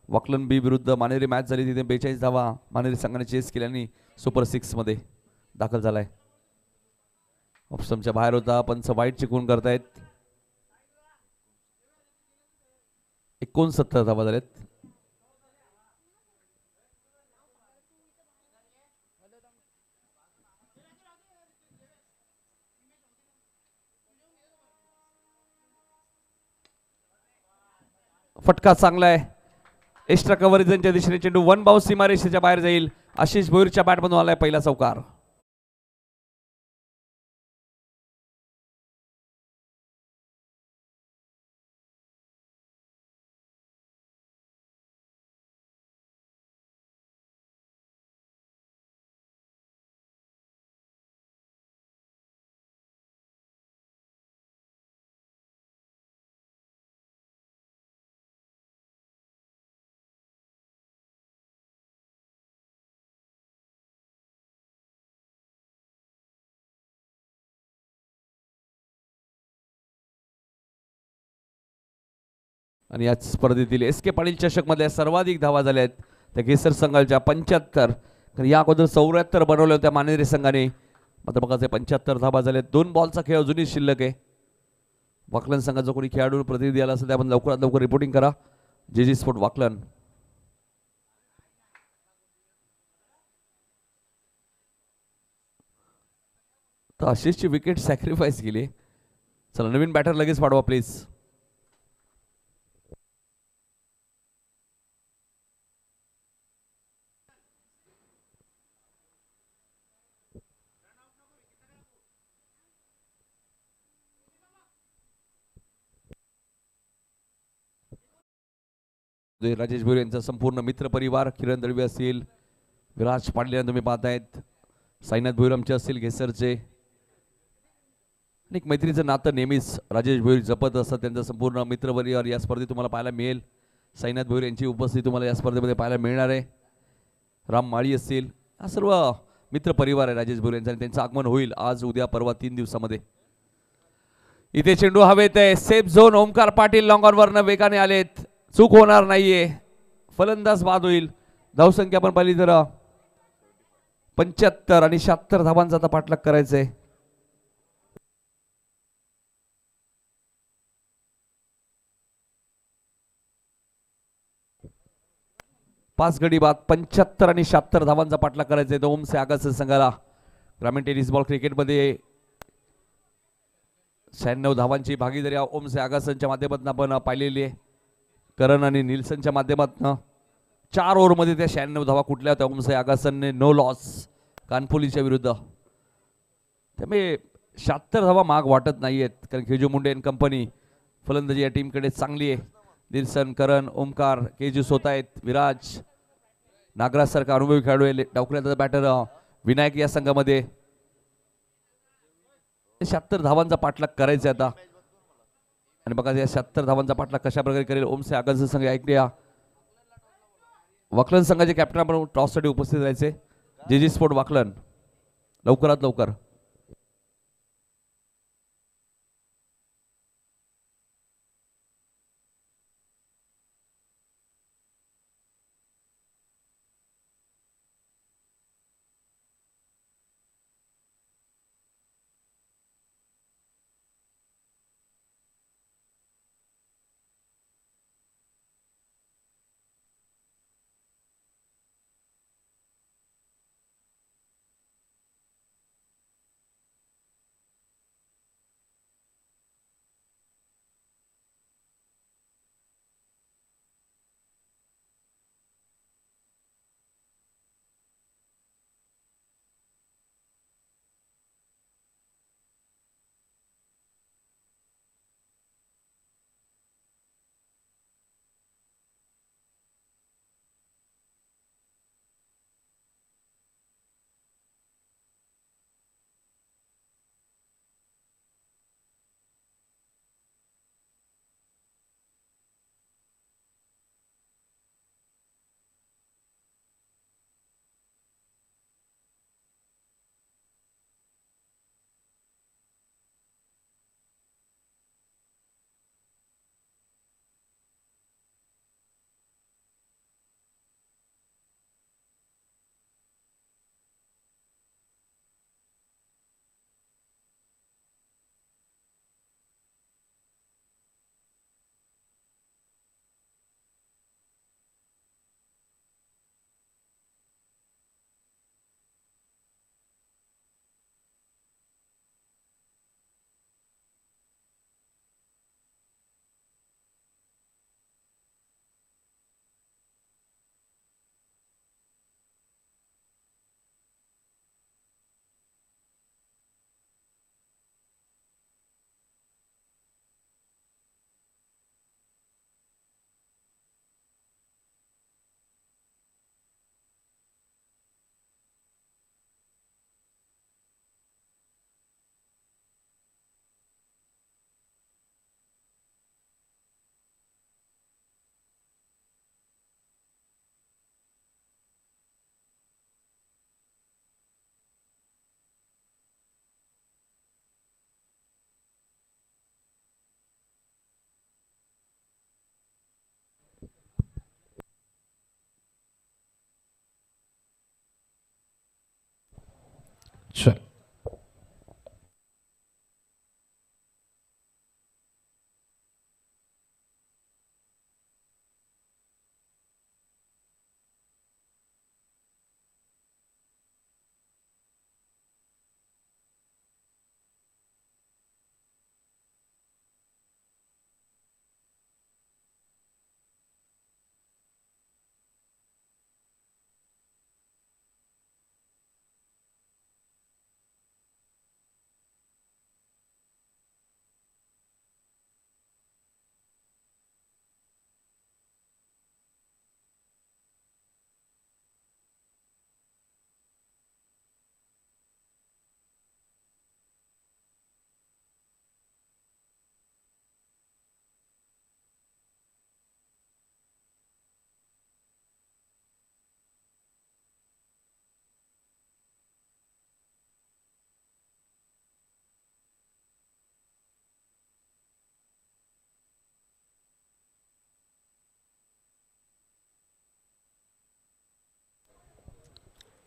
वाकलन बी विरुद्ध मानेरी मॅच झाली, तिथे 42 धावा मानेरी संघाने चेस केल्याने सुपर 6 मध्ये दाखल झालाय. ऑप्शनच्या बाहेर होता, पंच वाईट चिकून करतायत. 69 धावा झाल्यात. फटका चांगला आहे, एक्स्ट्रा कव्हरेजच्या दिशेने चेंडू वन बाउन्स सीमारेषेच्या बाहेर जाईल. आशिष भोईरच्या बॅटमधून आलाय पहिला चौकार. आणि या स्पर्धेतील एस के पाटील चषक मधल्या सर्वाधिक धावा झाल्या आहेत त्या केसर संघाच्या 75. या अगोदर 74 बनवल्या होत्या मानेरी संघाने. मात्र बघा 75 धाबा झाले. 2 बॉलचा खेळ अजूनही शिल्लक आहे. वाकलन संघाचा कोणी खेळाडू प्रतिनिधी आला असेल आपण लवकरात लवकर रिपोर्टिंग करा. जेजी स्पोर्ट वाकलन. तर आशिषची विकेट सॅक्रिफाईस केली. चला नवीन बॅटर लगेच पाठवा प्लीज. राजेश भोईर यांचा संपूर्ण मित्र परिवार, किरण दळवी असतील, विराज पाटील तुम्ही पाहतायत, साईनाथ भोईर आमचे असतील घेसरचे. आणि एक मैत्रीचं नातं नेहमीच राजेश भोईर जपत असतात. त्यांचा संपूर्ण मित्र परिवार या स्पर्धेत तुम्हाला पाहायला मिळेल. साईनाथ भोईर यांची उपस्थिती तुम्हाला या स्पर्धेमध्ये पाहायला मिळणार आहे. राम माळी असतील, हा सर्व मित्र परिवार आहे राजेश भोईर यांचा. त्यांचं आगमन होईल आज उद्या परवा 3 दिवसामध्ये. इथे चेंडू हवेत आहे. Safe zone. Omkar Patil long on वरनं वेगाने आलेत. चूक होणार नाहीये. फलंदाज बाद होईल. धावसंख्या पण पाहिली तर 75 आणि 76 धावांचा आता पाठलाग करायचंय. 5 गडी बाद 75 आणि 76 धावांचा पाठलाग करायचा आहे. ओम से आगास संघाला ग्रामीण टेनिस बॉल क्रिकेटमध्ये 96 धावांची भागीदारी ओम से आगासनच्या माध्यमातून आपण पाहिलेली आहे. करण आणि निल्सनच्या माध्यमातून 4 ओव्हरमध्ये त्या 96 धावा कुठल्या होत्या. ओम से आगासनने नो लॉस कानपुलीच्या विरुद्ध. त्यामुळे 76 धावा महाग वाटत नाहीयेत, कारण केजू मुंडे अँड कंपनी फलंदाजी या टीमकडे चांगली आहे. निल्सन, करण, ओमकार, केजू स्वतः आहेत, विराज, नागराज सारखा अनुभवी खेळाडू आहे. डावखुल्याचा बॅटर विनायक या संघामध्ये. 76 धावांचा पाठलाग करायचा आता. आणि बघा या 76 धावांचा पाठलाग कशा प्रकारे करेल ओम से आगास संघ. ऐकूया वाकलन संघाचे कॅप्टन आपण टॉससाठी उपस्थित राहायचे. जेजी स्पोर्ट वाकलन लवकरात लवकर. चल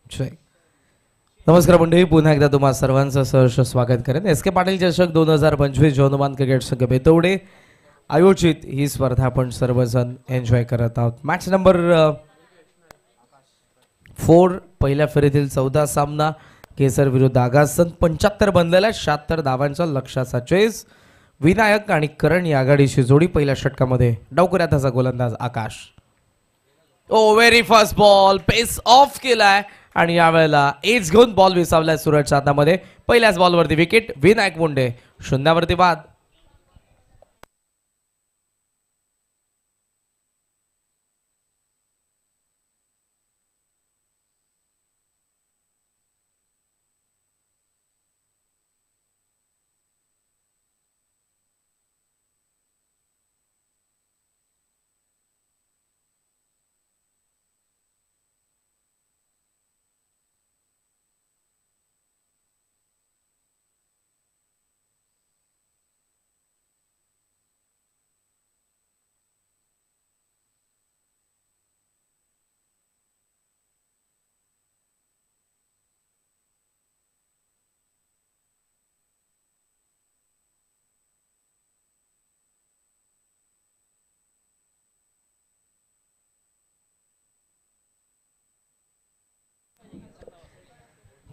जय. नमस्कार मंडळी, पुन्हा एकदा तुम्हा सर्वांचं सहर्ष स्वागत करेन. एस के पाटील चषक 2025 जौनमान क्रिकेट संघ बेतवडे आयोजित ही स्पर्धा आपण सर्वजण एन्जॉय करत आहोत. मॅच नंबर 4 पहिल्या फेरीतील 14 सामना केसर विरुद्ध आगासन. 75 बनलेल्या 76 धावांच्या लक्ष्याचा चेस. विनायक आणि करण या आघाडीची जोडी. पहिल्या षटकामध्ये डावकऱ्यात त्याचा गोलंदाज Akash. Oh very first ball pace off केलाय आणि यावेळेला एज घेऊन बॉल विसावलाय सूरजच्या हातामध्ये. पहिल्याच बॉलवरती विकेट. विनायक मुंडे शून्यावरती बाद.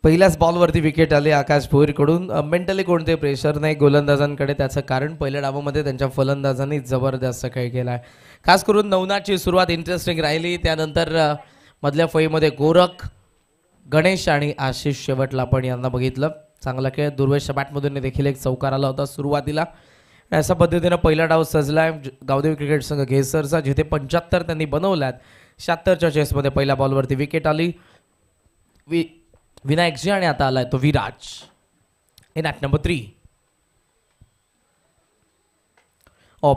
पहिल्याच बॉलवरती विकेट आले आकाश भोईरकडून. मेंटली कोणते प्रेशर नाही गोलंदाजांकडे. त्याचं कारण पहिल्या डावामध्ये त्यांच्या फलंदाजांनी जबरदस्त खेळ केला आहे. खास करून नवनाथची सुरुवात इंटरेस्टिंग राहिली. त्यानंतर मधल्या फळीमध्ये गोरख, गणेश आणि आशिष शेवटला आपण यांना बघितलं. चांगला खेळ. दुर्वेशच्या बॅटमधून देखील एक चौकार आला होता सुरुवातीला. अशा पद्धतीनं पहिला डाव सजलाय गावदेवी क्रिकेट संघ घेसरचा, जिथे 75 त्यांनी बनवल्यात. 76च्या चेसमध्ये पहिल्या बॉलवरती विकेट आली विनायकजी आणि आता आलाय तो Viraj in at number 3.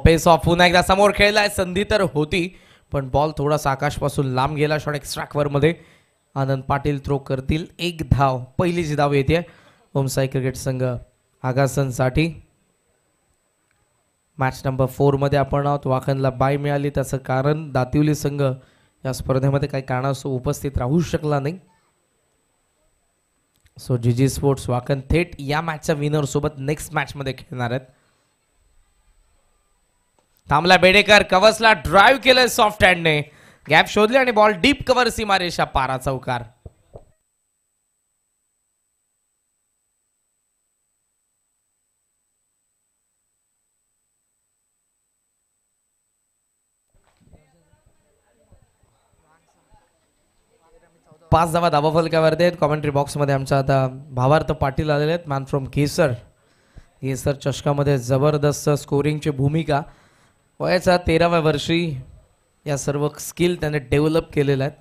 Pace off पुन्हा एकदा समोर खेळलाय. संधी तर होती पण बॉल थोडासा आकाशपासून लांब गेला. शॉट एक्स्ट्राकवर मध्ये आनंद पाटील थ्रो करतील. एक धाव, पहिलीच धाव येते ओमसाई क्रिकेट संघ आगासनसाठी. मॅच नंबर 4 मध्ये आपण आहोत. वाखनला बाय मिळाली. त्याचं कारण दातिवली संघ या स्पर्धेमध्ये काही कारणास्तव उपस्थित राहू शकला नाही. सो जीजी स्पोर्ट्स वाकन थेट या मॅचच्या विनर सोबत नेक्स्ट मॅच मध्ये खेळणार आहेत. थांबला बेडेकर. कवसला ड्राईव्ह केलंय सॉफ्ट हँडने. गॅप शोधले आणि बॉल डीप कव्हर सीमारेषा पारा चौकार. पाच धावा धावा फलकावरती आहेत. कॉमेंट्री बॉक्समध्ये आमच्या आता भावार्थ पाटील आलेले आहेत. मॅन फ्रॉम केसर. केसर चषकामध्ये जबरदस्त स्कोरिंगची भूमिका. वयाच्या 13व्या वर्षी या सर्व स्किल त्याने डेव्हलप केलेल्या आहेत.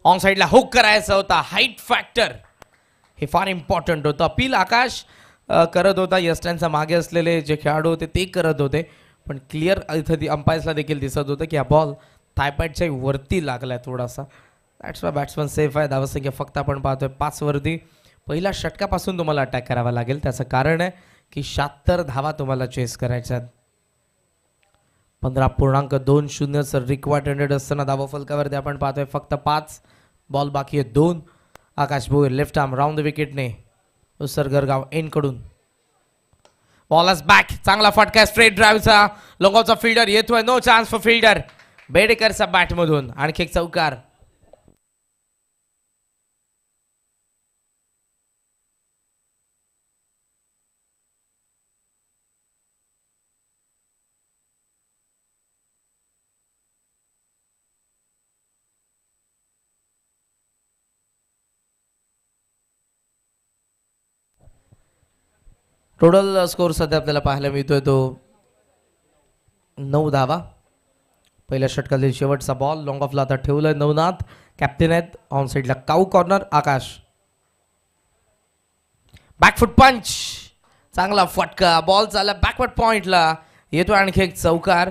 ऑन साईडला हुक करायचा होता. हाईट फॅक्टर हे फार इम्पॉर्टंट होतं. अपील आकाश करत होता. यस्टनच्या मागे असलेले जे खेळाडू होते ते करत होते, पण क्लिअर इथं अंपायर्सला देखील दिसत होतं की हा बॉल थायपॅडच्या वरती लागलाय थोडासा. दॅट्स वाय बॅट्समन सेफ आहे. धावसंख्या फक्त आपण पाहतोय 5 वरती. पहिल्या षटकापासून तुम्हाला अटॅक करावा लागेल. त्याचं कारण आहे की 76 धावा तुम्हाला चेस करायच्यात. 15.20 रिक्वायर्ड 100 असताना धावा फलकावरती आपण पाहतोय फक्त 5. बॉल बाकी आहे 2. Akash Bhoir left arm round the विकेटने उसरगरगाव एंड कडून. बॉलच बॅक. चांगला फटका स्ट्रेट ड्राईव्हचा. लोंगावचा फिल्डर येतोय. No chance for fielder. बेडेकरचा बॅटमधून आणखी एक चौकार. टोटल स्कोर सध्या आपल्याला पाहायला मिळतोय तो 9 धावा. पहिल्या षटकातील शेवटचा बॉल लॉंग ऑफला आता ठेवलाय नवनाथ. कॅप्टन आहेत. ऑन साईडला काऊ कॉर्नर आकाश. बॅकफुट पंच. चांगला फटका. बॉल चालला बॅकवर्ड पॉइंटला. येतो आणखी एक चौकार.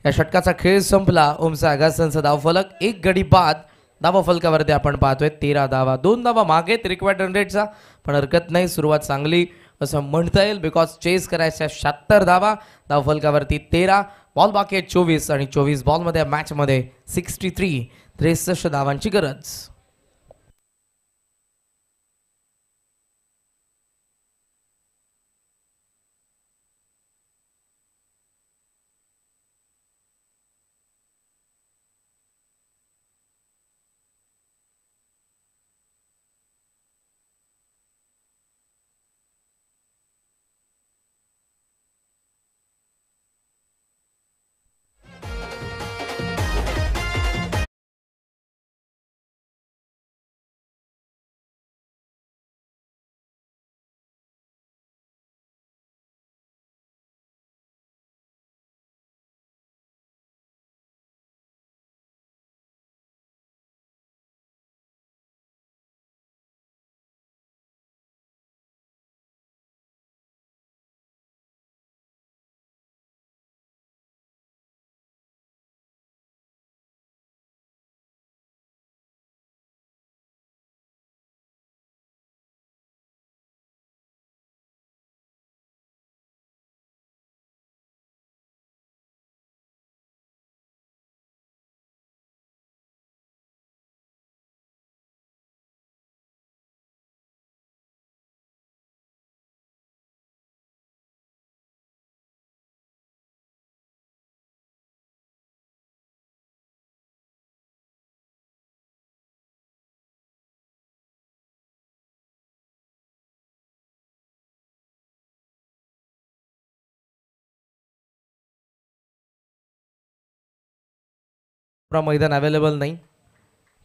या षटकाचा खेळ संपला. ओमसा आगासनचा धावफलक 1 गडी बाद. धावफलकावरती आपण पाहतोय 13 धावा. 2 धावा मागेत रिक्वायर्ड 100चा, पण हरकत नाही. सुरुवात चांगली असं म्हणता येईल बिकॉज चेस करायच्या 76 धावा. धावफलकावरती 13. बॉल बाकी आहे 24 आणि 24 बॉलमध्ये मॅचमध्ये 63 63 धावांची गरज. मैदान अवेलेबल नाही,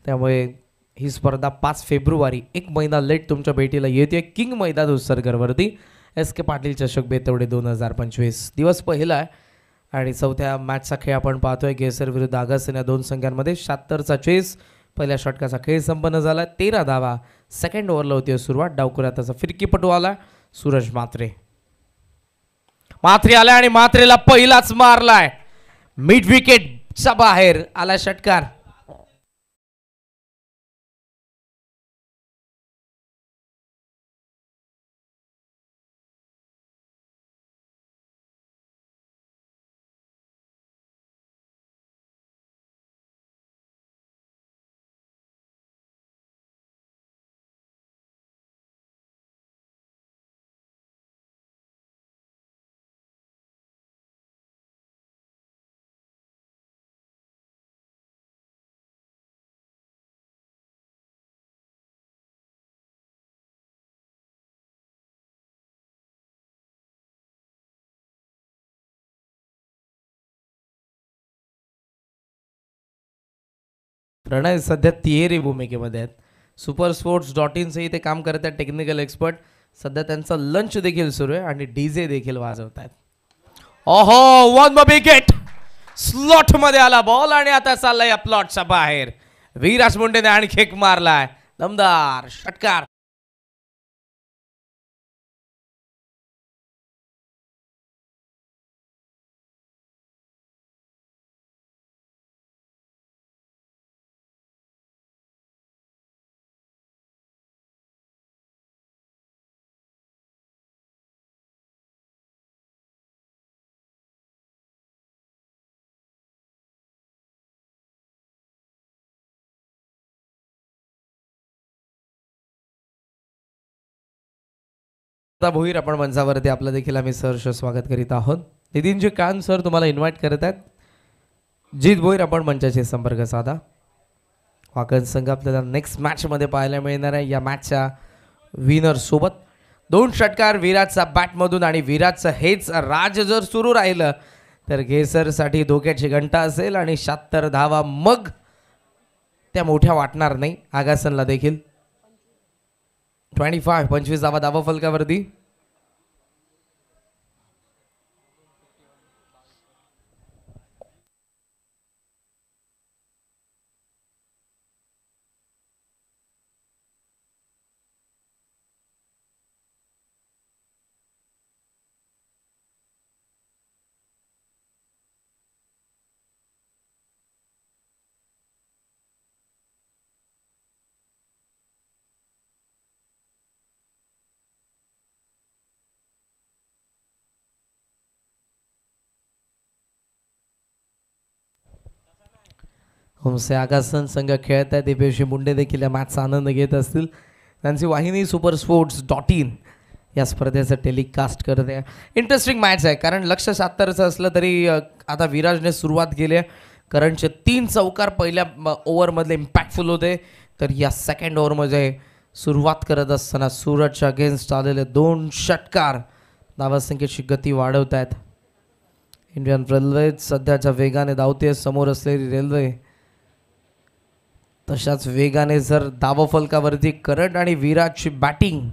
त्यामुळे ही स्पर्धा 5 फेब्रुवारी एक महिना लेट तुमच्या भेटीला येते किंग मैदान उत्सर्गरवरती. एस के पाटील चषक बेतवडे 2025 दिवस पहिला आहे आणि चौथ्या मॅचचा खेळ आपण पाहतोय. गेसर विरुद्ध आगासन या दोन संघांमध्ये 76चा चेस. पहिल्या षटकाचा खेळ संपन्न झाला. 13 धावा सेकंड ओव्हरला होती सुरुवात. डावकुऱ्यात त्याचा फिरकीपटू आला सूरज मात्रे. मात्रे आला आणि मात्रेला पहिलाच मारलाय. मिड विकेटच्या बाहेर आला षटकार. प्रणय सध्या तिहेरी भूमिकेमध्ये आहेत. supersports.in से इथे काम करत आहेत टेक्निकल एक्सपर्ट. सध्या त्यांचा लंच देखील सुरू आहे आणि डीजे देखील वाजवत आहेत. ओहो, वन विकेट. स्लॉट मध्ये आला बॉल आणि आता चाललाय या प्लॉटच्या बाहेर. विराज मुंडेने आणखी एक मारलाय. दमदार षटकार. भोईर आपण मंचावरती आपलं देखील आम्ही सहर्ष स्वागत करीत आहोत. नितीनजी कान सर तुम्हाला इन्व्हाइट करत आहेत. जीत भोईर आपण मंचाशी संपर्क साधा. वाकण संघ आपल्याला नेक्स्ट मॅच मध्ये पाहायला मिळणार आहे. या मॅचच्या विनर सोबत 2 षटकार विराजचा बॅटमधून आणि विराजचं हेच राज जर सुरू राहिलं तर घेसरसाठी धोक्याची घंटा असेल आणि 76 धावा मग त्या मोठ्या वाटणार नाही आगासनला देखील. 25 धावा धावा फलकावरती. होमसे आगासन संघ खेळत आहे. दिपेश मुंडे देखील या मॅचचा आनंद घेत असतील. त्यांची वाहिनी supersports.in या स्पर्धेचं टेलिकास्ट करत आहे. इंटरेस्टिंग मॅच आहे कारण लक्ष 76चं असलं तरी आता विराजने सुरुवात केली आहे. करणचे 3 चौकार पहिल्या ओव्हरमधले इम्पॅक्टफुल होते. तर या सेकंड ओव्हरमध्ये सुरुवात करत असताना सूरजच्या अगेन्स्ट आलेले 2 षटकार धावसंख्येची गती वाढवत आहेत. इंडियन रेल्वे सध्याच्या वेगाने धावते. समोर असलेली रेल्वे तशाच वेगाने जर धावफलकावरती करण आणि विराटची बॅटिंग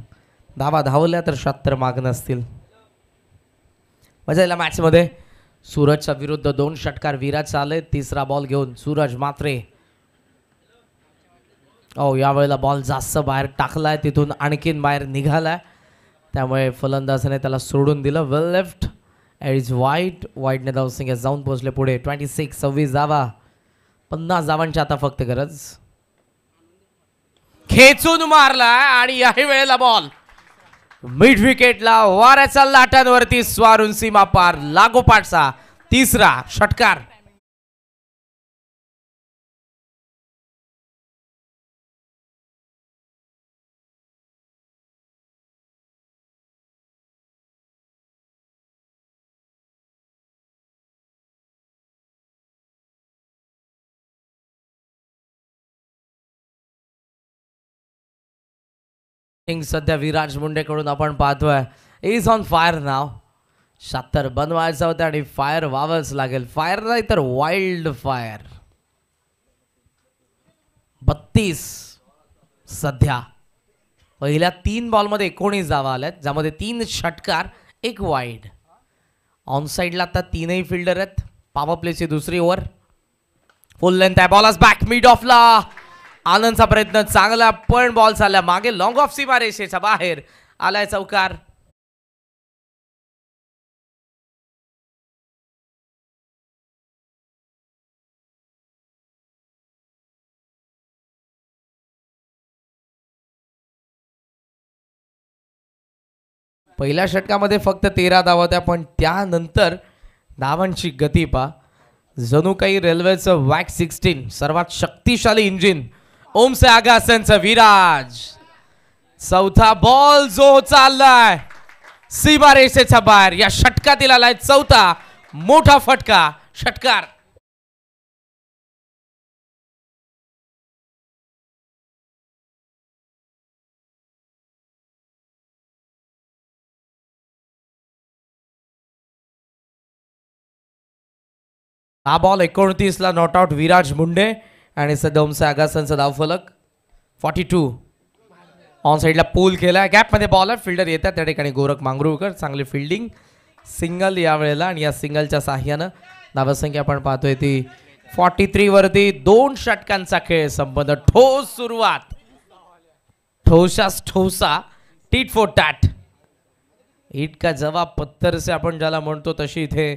धावा धावल्या तर 76 मागणं असतील. मजा येईल मॅचमध्ये. सूरजच्या विरुद्ध 2 षटकार विराट आले. तिसरा बॉल घेऊन सूरज मात्रे. यावेळेला बॉल जास्त बाहेर टाकलाय. तिथून आणखीन बाहेर निघालाय. त्यामुळे फलंदाजाने त्याला सोडून दिलं. वेल लेफ्ट इज वाईटने धावसंख्या जाऊन पोहोचले पुढे. 26 धावा. 50 धावांची आता फक्त गरज. खेचून मारला आणि याही वेळेला बॉल मिड विकेटला वाऱ्याच्या लाटांवरती स्वारून सीमा पार. लागोपाठचा तिसरा षटकार. सध्या विराज मुंडेकडून आपण पाहतोय इज ऑन फायर नाव. 76 बनवायचं होतं आणि फायर व्हावंच लागेल. फायर नाही तर वाईल्ड फायर. 32 सध्या पहिल्या 3 बॉलमध्ये 19 धावा आल्यात, ज्यामध्ये 3 षटकार 1 वाईड. ऑन साइडला आता 3ही फिल्डर आहेत. पॉवर प्लेची दुसरी ओव्हर. फुल लेंथ आहे. बॉल बॅक मिड ऑफला. आनंदचा प्रयत्न चांगला पण बॉल चालला मागे. लॉंग ऑफ सीमा रेषेच्या बाहेर आलाय चौकार. पहिल्या षटकामध्ये फक्त 13 धावा होत्या, पण त्यानंतर धावांची गती पा जणू काही रेल्वेचं वॅक 16 सर्वात शक्तिशाली इंजिन ओमसे आगासनचं विराज. चौथा बॉल जो चाललाय सीमा रेषेच्या बाहेर. या षटकातील आलाय चौथा मोठा फटका षटकार. हा बॉल 29 ला नॉट आउट विराज मुंडे आणि सध्या ओमसे आगासनचा धावफलक 42. ऑन साइडला पूल केला. गॅप मध्ये बॉल आहे. फिल्डर येतात त्या ठिकाणी गोरख मांगरूळकर. चांगली फिल्डिंग. सिंगल या वेळेला आणि या सिंगलच्या साह्यानं धावसंख्या आपण पाहतोय ती 43 वरती. 2 षटकांचा खेळ संपन्न. ठोस सुरुवात. ठोसास ठोसा टीट फॉर टॅट. ईट का जवाब पत्थर से आपण ज्याला म्हणतो तशी इथे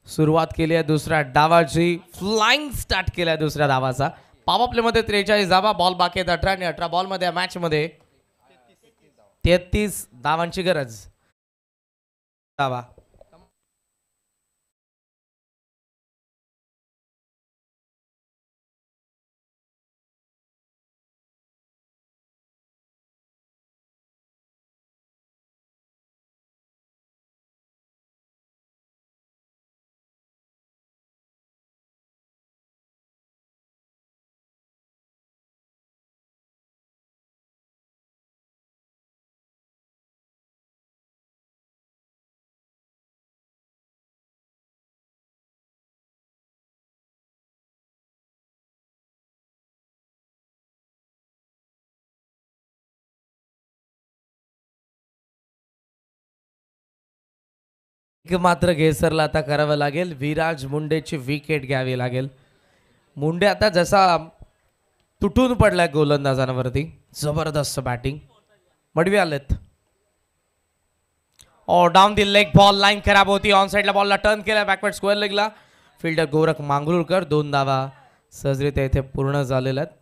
सुरुवात केली आहे दुसऱ्या डावाची. फ्लाइंग स्टार्ट केलाय दुसऱ्या डावाचा. पॉवर प्ले मध्ये 43 धावा. बॉल बाकी आहेत 18 आणि 18 बॉल मध्ये मॅच मध्ये 33 धावांची गरज. धावा मात्र घेसरला आता करावं लागेल. विराज मुंडेची विकेट घ्यावी लागेल. मुंडे आता जसा तुटून पडलाय गोलंदाजांवरती. जबरदस्त बॅटिंग. मडवी आलेत. Down the leg ball line खराब होती. ऑन साइडला बॉलला टर्न केला बॅकवर्ड स्क्वेअर लेगला. फिल्डर गोरख मांगरूळकर. 2 धावा सहजरित्या इथे पूर्ण झालेल्या आहेत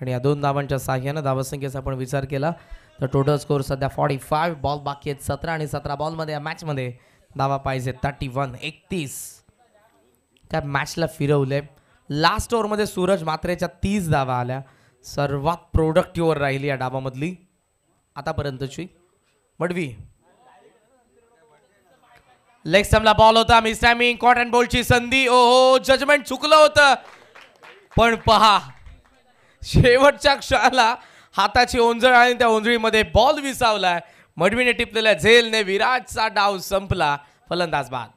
आणि या 2 धावांच्या साह्यानं धावसंख्येचा आपण विचार केला तर टोटल स्कोर सध्या 45. बॉल बाकी आहेत 17 आणि 17 बॉलमध्ये या मॅचमध्ये धावा पाहिजे 31. 31 काय मॅचला फिरवले. लास्ट ओव्हरमध्ये सूरज मात्रेच्या 30 धावा आल्या, सर्वात प्रोडक्टिव्ह ओव्हर राहिली या डावामधली आतापर्यंतची. मडवी लेग स्टंपला बॉल होता, मिस टायमिंग, कॉट अँड बॉलची संधी. ओहो, जजमेंट चुकलं होतं, पण पहा शेवटच्या क्षणाला हाताची ओंजळ आणि त्या ओंजळीमध्ये बॉल विसावलाय. मडवीने टिपलेल्या झेलने विराटचा डाव संपला. फलंदाज बाद.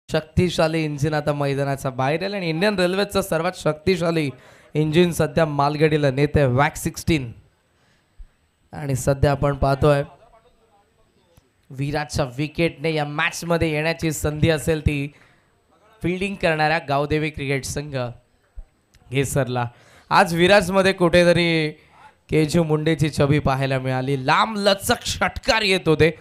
शक्तिशाली इंजिन आता मैदानाचा बाहेर आले आणि इंडियन रेल्वेचं सर्वात शक्तिशाली इंजिन सध्या मालगाडीला नेते वॅक 16. आणि सध्या आपण पाहतोय विराटच्या विकेटने या मॅच मध्ये येण्याची संधी असेल ती फिल्डिंग करणाऱ्या गावदेवी क्रिकेट संघ घेसरला. आज विराटमध्ये कुठेतरी केजू मुंडेची छबी पाहायला मिळाली. लांब लचक षटकार येत होते.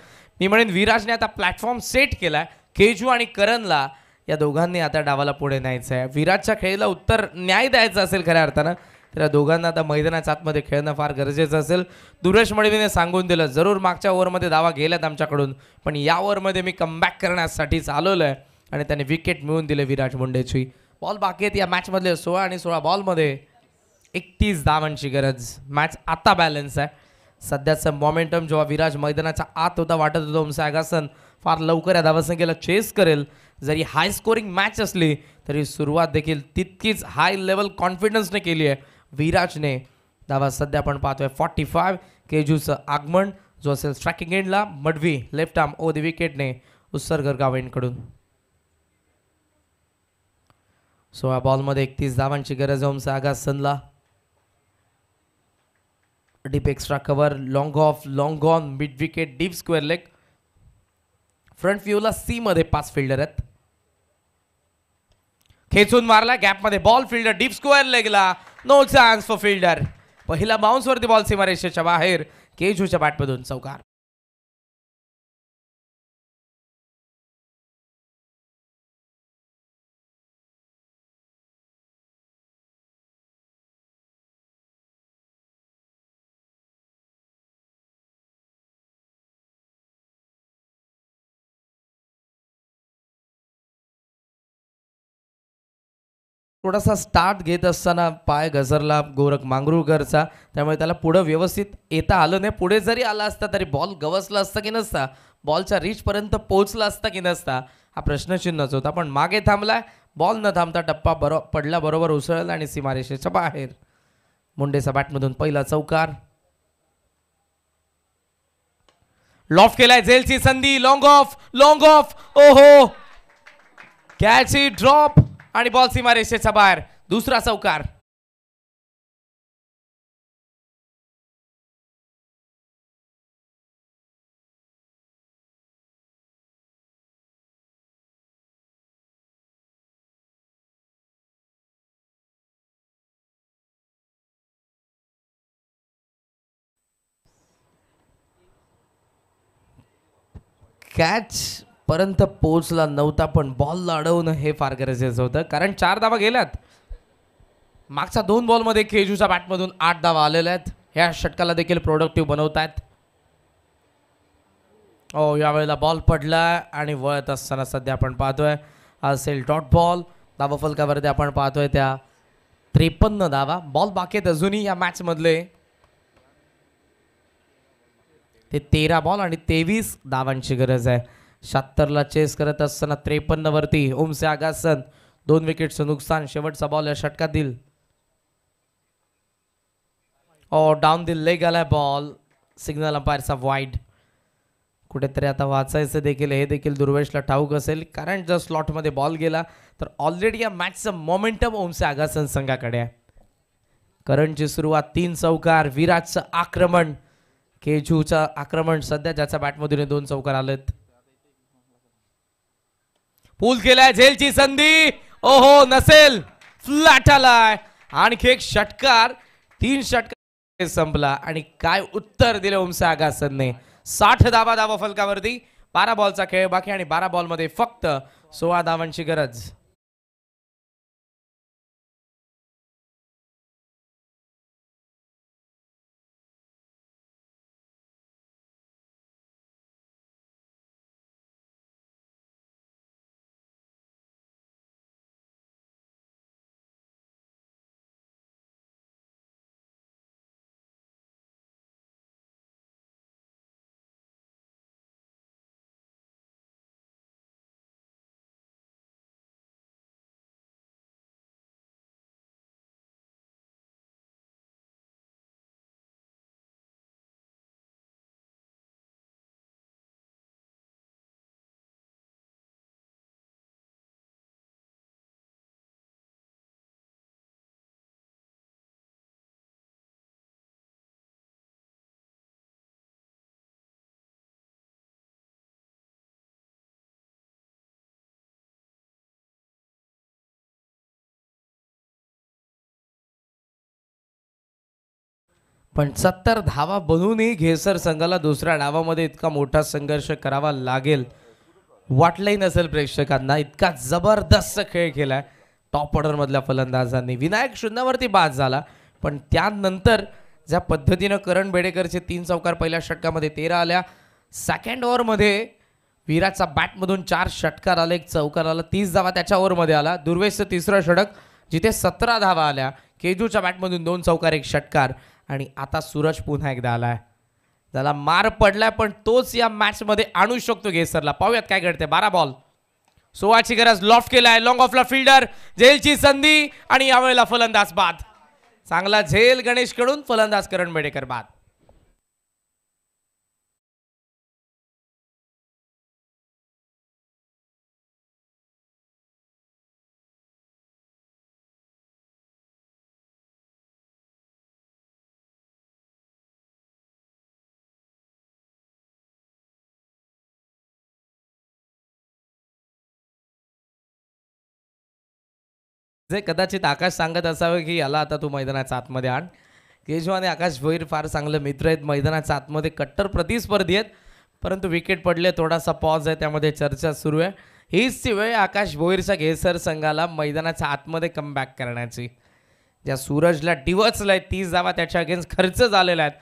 मी म्हणेन विराटने आता प्लॅटफॉर्म सेट केलाय. केजू आणि करणला या दोघांनी आता डावाला पुढे न्यायचं आहे. विराटच्या खेळीला उत्तर न्याय द्यायचा असेल खऱ्या अर्थानं तर या दोघांना आता मैदानाच्या आतमध्ये खेळणं फार गरजेचं असेल. दुरेश मडवीने सांगून दिलं, जरूर मागच्या ओव्हरमध्ये धावा गेल्यात आमच्याकडून, पण या ओव्हरमध्ये मी कमबॅक करण्यासाठीच आलेलो आहे. आणि त्याने विकेट मिळवून दिले विराट मुंडेची. बॉल बाकी आहेत या मॅचमधले 16 आणि 16 बॉलमध्ये 31 धावांची गरज. मॅच आता बॅलन्स आहे. सध्याचं मोमेंटम जेव्हा विराट मैदानाच्या आत होता वाटत होतं ओमसा अगासन फार लवकर या धावसंख्येला चेस करेल. जरी हाय स्कोरिंग मॅच असली तरी सुरुवात देखील तितकीच हाय लेवल कॉन्फिडन्सने केली आहे विराटने. धावा सध्या आपण पाहतोय 45. केजूचं आगमन जो असेल स्ट्रायकिंग एंडला. Madvi left arm over the विकेटने उत्सर्ग गावेंकडून. 16 बॉलमध्ये 31 धावांची गरज ओमसा अगासनला. Deep extra cover, long off, long on, mid wicket, deep square लेग. फ्रंट व्ह्यूला सी मध्ये 5 फिल्डर आहेत. खेचून मारला गॅपमध्ये बॉल, फिल्डर डीप स्क्वेअर लेगला. No chance for fielder. पहिला बाउन्स वरती बॉल सीमारेषेच्या बाहेर. केजूच्या बॅटमधून चौकार. थोडासा स्टार्ट घेत असताना पाय घसरला गोरख मांगरूळकरचा, त्यामुळे त्याला पुढं व्यवस्थित येता आलं नाही. पुढे जरी आला असता तरी बॉल गवसला असता की नसता, बॉलच्या रीचपर्यंत पोहोचला असता की नसता हा प्रश्नचिन्हच होता. पण मागे थांबलाय. बॉल न थांबता टप्पा पडला बरोबर उसळला आणि सीमारेषेच्या बाहेर. मुंडेचा बॅटमधून पहिला चौकार. लॉफ्ट केलाय, झेलची संधी, लॉंग ऑफ, लॉंग ऑफ. ओहो, कॅच ड्रॉप आणि बॉल सीमारेषेच्या बाहेर. दुसरा चौकार. कॅच पर्यंत पोहोचला नव्हता, पण बॉलला अडवणं हे फार गरजेचं होतं, कारण 4 धावा गेल्यात. मागच्या 2 बॉलमध्ये केजूच्या बॅटमधून 8 धावा आलेल्या आहेत. ह्या षटकाला देखील प्रोडक्टिव्ह बनवतायत. यावेळेला बॉल पडला आणि वळत असताना सध्या आपण पाहतोय असेल डॉट बॉल. धावा फलकावरती आपण पाहतोय त्या 53 धावा. बॉल बाकी आहेत अजूनही या मॅच मधले. ते 13 बॉल आणि 23 धावांची गरज आहे. 76ला चेस करत असताना 53 वरती ओमसे आगासन. 2 विकेटचं नुकसान. शेवटचा बॉल या षटकातील. डाऊन द लेग आलाय बॉल. सिग्नल अंपायरचा वाईड. कुठेतरी आता वाचायचं देखील हे देखील दुर्वेशला ठाऊक असेल, कारण जर स्लॉटमध्ये बॉल गेला तर ऑलरेडी या मॅचचं मोमेंटम ओमसे आगासन संघाकडे आहे. करणची सुरुवात 3 चौकार. विराटचं आक्रमण. केजूचं आक्रमण सध्या ज्याच्या बॅटमधून 2 चौकार आलेत. पूल केलाय, झेलची संधी. ओहो, नसेल, फ्लॅट आलाय. आणखी एक षटकार. 3 षटकार संपला आणि काय उत्तर दिले ओमसे आगासनने. 60 धावा फलकावरती. 12 बॉलचा खेळ बाकी आणि 12 बॉलमध्ये फक्त 16 धावांची गरज. पण 70 धावा बनवूनही घेसर संघाला दुसऱ्या डावामध्ये इतका मोठा संघर्ष करावा लागेल वाटलंही नसेल प्रेक्षकांना. इतका जबरदस्त खेळ केलाय टॉप ऑर्डर मधल्या फलंदाजांनी. विनायक शून्यावरती बाद झाला पण त्यानंतर ज्या पद्धतीनं करण बेडेकरचे 3 चौकार पहिल्या षटकामध्ये 13 आल्या. सेकंड ओव्हरमध्ये विराटचा बॅटमधून 4 षटकार आले, 1 चौकार आला, 30 धावा त्याच्या ओव्हरमध्ये आला. दुर्वेशचं तिसरं षटक जिथे 17 धावा आल्या. केजूच्या बॅटमधून 2 चौकार 1 षटकार आणि आता सूरज पुन्हा एकदा आलाय. त्याला मार पडलाय पण तोच या मॅच मध्ये आणू शकतो घेसरला. पाहूयात काय घडते. 12 बॉल 16ची गरज. लॉफ्ट केलाय लॉंग ऑफला फिल्डर. झेलची संधी आणि यावेळेला फलंदाज बाद. चांगला झेल गणेश कडून. फलंदाज करण बेडेकर बाद. जे कदाचित आकाश सांगत असावे की याला आता तू मैदानाच्या आतमध्ये आण. केजू आणि आकाश भोईर फार चांगले मित्र आहेत. मैदानाच्या आतमध्ये कट्टर प्रतिस्पर्धी आहेत परंतु विकेट पडले. थोडासा पॉज आहे त्यामध्ये चर्चा सुरू आहे. हीच ती वेळ आकाश भोईरच्या घेसर संघाला मैदानाच्या आतमध्ये कमबॅक करण्याची. ज्या सूरजला डिवचलाय 30 धावा त्याच्या अगेन्स्ट खर्च झालेला आहेत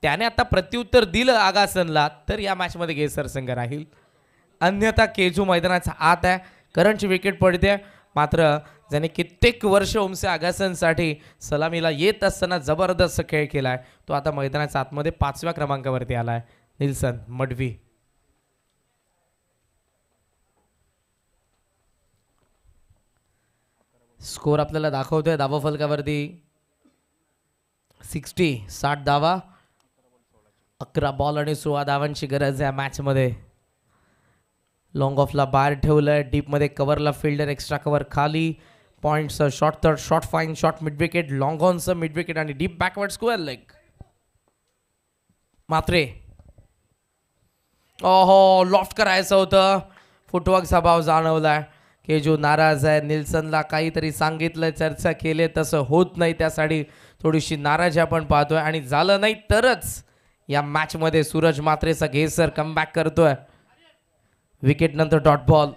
त्याने आता प्रत्युत्तर दिलं आगासनला तर या मॅचमध्ये घेसर संघ राहील. अन्यथा केजू मैदानाच्या आत आहे. करणची विकेट पडते मात्र ज्याने कित्येक वर्ष ओमसे आगासनसाठी सलामीला येत असताना जबरदस्त खेळ केलाय तो आता मैदानाच्या आतमध्ये 5व्या क्रमांकावरती आलाय. निल्सन मडवी. स्कोर आपल्याला दाखवतोय धावा फलकावरती 60 धावा. 11 बॉल आणि 16 धावांची गरज आहे मॅच मध्ये. लॉंग ऑफला बाहेर ठेवलंय. डीप मध्ये कव्हरला फिल्डर. एक्स्ट्रा कव्हर खाली. Points short third short fine short mid wicket. Long ऑनचं मिड विकेट आणि डीप बॅकवर्ड स्क्वेअर लेग. मात्रे. ओहो लॉफ्ट करायचं होतं. फुटवर्कचा भाव जाणवलाय. केजू नाराज आहे. निल्सनला काहीतरी सांगितलं चर्चा केली तसं होत नाही त्यासाठी थोडीशी नाराजी आपण पाहतोय आणि झालं नाही तरच या मॅच मध्ये सूरज मात्रेचा घेसर कमबॅक करतोय. विकेट नंतर डॉट बॉल.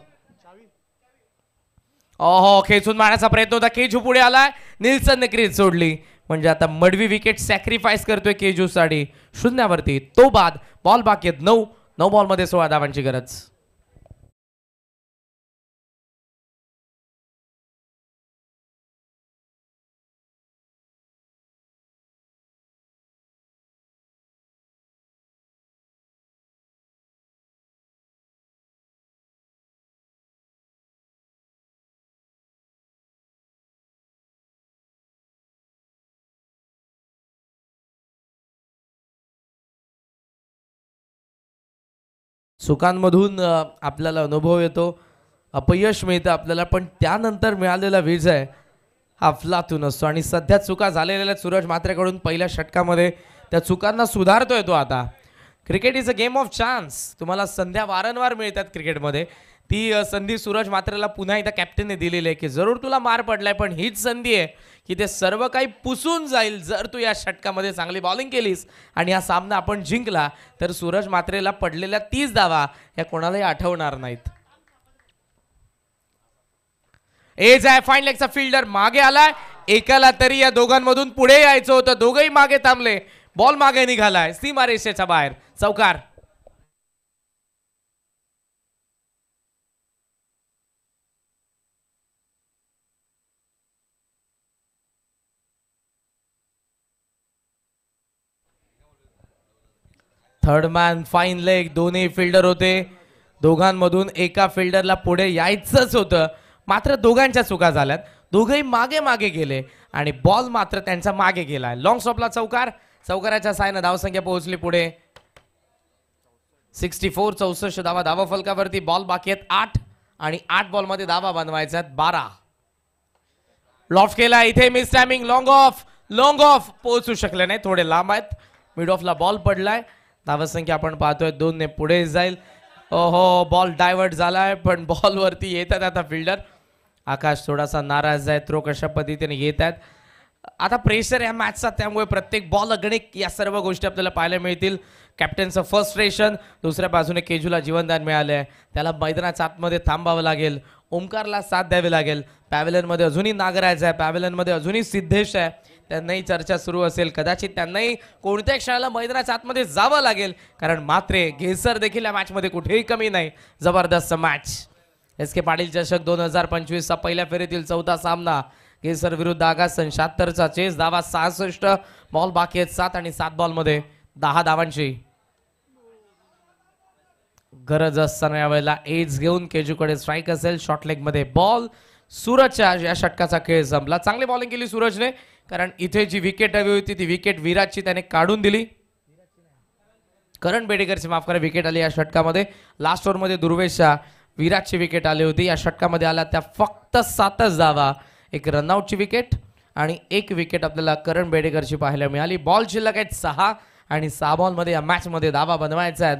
ओहो खेचून मारण्याचा प्रयत्न होता. केजू पुढे आलाय. निल्सनने क्रीज सोडली म्हणजे आता मडवी विकेट सॅक्रिफाईस करतोय केजू साठी. शून्यावरती तो बाद. बॉल बाकी आहेत 9 बॉलमध्ये 16 धावांची गरज. चुकांमधून आपल्याला अनुभव येतो. अपयश मिळतं आपल्याला पण त्यानंतर मिळालेला विजय हा अफलातून असतो आणि सध्या चुका झालेल्या सूरज मात्रेकडून पहिल्या षटकामध्ये त्या चुकांना सुधारतोय तो आता. Cricket is a game of chance. तुम्हाला संध्या वारंवार मिळतात क्रिकेटमध्ये. ती संधी सूरज मात्रेला पुन्हा एकदा कॅप्टनने दिलेली आहे की जरूर तुला मार पडलाय पण हीच संधी आहे की ते सर्व काही पुसून जाईल जर तू या षटकामध्ये चांगली बॉलिंग केलीस आणि हा सामना आपण जिंकला तर सूरज मात्रेला पडलेल्या 30 धावा या कोणालाही आठवणार नाहीत. एज आहे फाईन लेगचा फिल्डर मागे आलाय. एकाला तरी या दोघांमधून पुढे यायचं होतं. दोघंही मागे थांबले. बॉल मागे निघालाय सीमारेषेच्या बाहेर. चौकार. Third man fine leg. दोन्ही फिल्डर होते. दोघांमधून एका फिल्डरला पुढे यायचंच होतं मात्र दोघांच्या चुका झाल्यात. दोघंही मागे मागे गेले आणि बॉल मात्र त्यांचा मागे गेलाय. लॉंग स्टॉपला चौकार. चौकाराच्या साहाय्याने धावसंख्या पोहोचली पुढे 64. 64 धावा धावा फलकावरती. बॉल बाकी आहेत 8 आणि 8 बॉल मध्ये धावा बनवायच्या आहेत 12. लॉफ्ट केला इथे. Miss timing. Long off. Long of पोहोचू शकले नाही. थोडे लांब आहेत. मिड ऑफला बॉल पडलाय. धावसंख्या आपण पाहतोय 2 ने पुढे जाईल. ओहो बॉल डायव्हर्ट झालाय पण बॉल वरती येतात आता फिल्डर. आकाश थोडासा नाराज आहे. थ्रो कशा पद्धतीने येत आहेत. आता प्रेशर या मॅचचा त्यामुळे प्रत्येक बॉल अगणिक या सर्व गोष्टी आपल्याला पाहायला मिळतील. कॅप्टनचं फ्रस्ट्रेशन. दुसऱ्या बाजूने केजूला जीवनदान मिळालं आहे. त्याला मैदानाच्या आतमध्ये थांबावं लागेल. ओमकारला साथ द्यावी लागेल. पॅव्हेलियनमध्ये अजूनही नागराज आहे. पॅव्हेलियनमध्ये अजूनही सिद्धेश आहे. त्यांनाही चर्चा सुरू असेल. कदाचित त्यांनाही कोणत्या क्षणाला मैदानाच्या आतमध्ये जावं लागेल कारण मात्रे घेसर देखील या मॅचमध्ये कुठेही कमी नाही. जबरदस्त मॅच. एस के पाटील चषक 2025 चा पहिल्या फेरीतील चौथा सामना. केसर विरुद्ध आगासन. 76 चा चेस. धावा 66. बॉल बाकी आहेत 7 आणि 7 बॉल मध्ये 10 धावांची गरज असताना यावेळेला एज घेऊन केजूकडे स्ट्राईक असेल. शॉर्ट लेग मध्ये बॉल. सूरजच्या या षटकाचा खेळ संपला. चांगली बॉलिंग केली सूरजने कारण इथे जी विकेट हवी होती ती विकेट विराटची त्याने काढून दिली. करण बेडेकरची माफ करा विकेट आली या षटकामध्ये. लास्ट ओव्हर मध्ये दुर्वेशच्या विराटची विकेट आली होती. या षटकामध्ये आला त्या फक्त 7च धावा. एक रनआउटची विकेट आणि एक विकेट आपल्याला करण बेडेकरची पाहायला मिळाली. बॉल शिल्लक आहेत 6 आणि 6 बॉल मध्ये या मॅच मध्ये धावा बनवायचा आहेत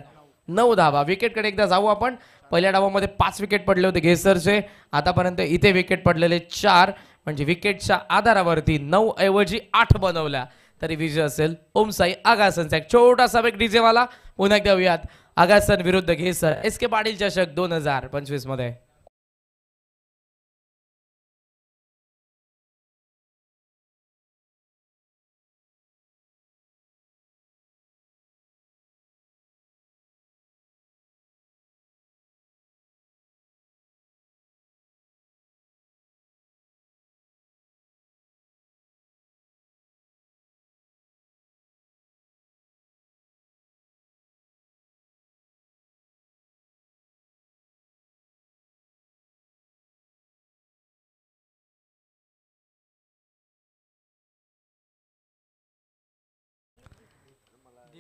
9 धावा. विकेटकडे एकदा जाऊ आपण. पहिल्या डावामध्ये 5 विकेट पडले होते घेसरचे. आतापर्यंत इथे विकेट पडलेले 4 म्हणजे विकेटच्या आधारावरती 9 ऐवजी 8 बनवल्या तरी विजय असेल ओमसाई आगासनचा. एक छोटासा ब्रेक डीजे वाला. पुन्हा एकदा येऊयात. आगासन विरुद्ध घेसर. एस के पाटील चषक 2025 मध्ये.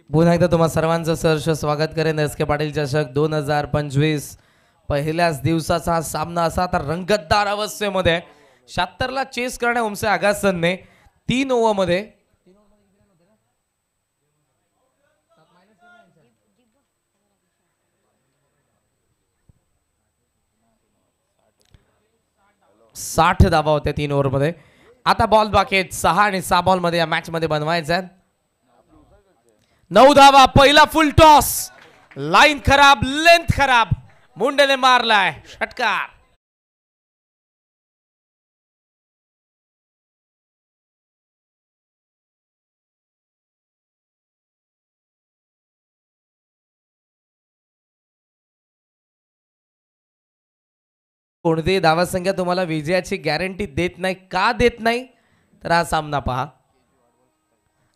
पुन्हा एकदा तुम्हा सर्वांचं सहर्ष स्वागत करेन. एस के पाटील चषक 2025 पहिल्याच दिवसाचा हा सामना असा आता रंगतदार अवस्थेमध्ये. 76 ला चेस करण्या ओमसाई आगासनने 3 ओव्हरमध्ये 60 धावा होत्या 3 ओव्हरमध्ये. आता बॉल बाकी आहेत 6 आणि 6 बॉल मध्ये या मॅच मध्ये बनवायचा आहे 9 धावा. पहिला फुल टॉस. लाईन खराब. लेंथ खराब. मुंडेने मारलाय षटकार. कोणतीही धावसंख्या तुम्हाला विजयाची गॅरंटी देत नाही. का देत नाही तर हा सामना पहा.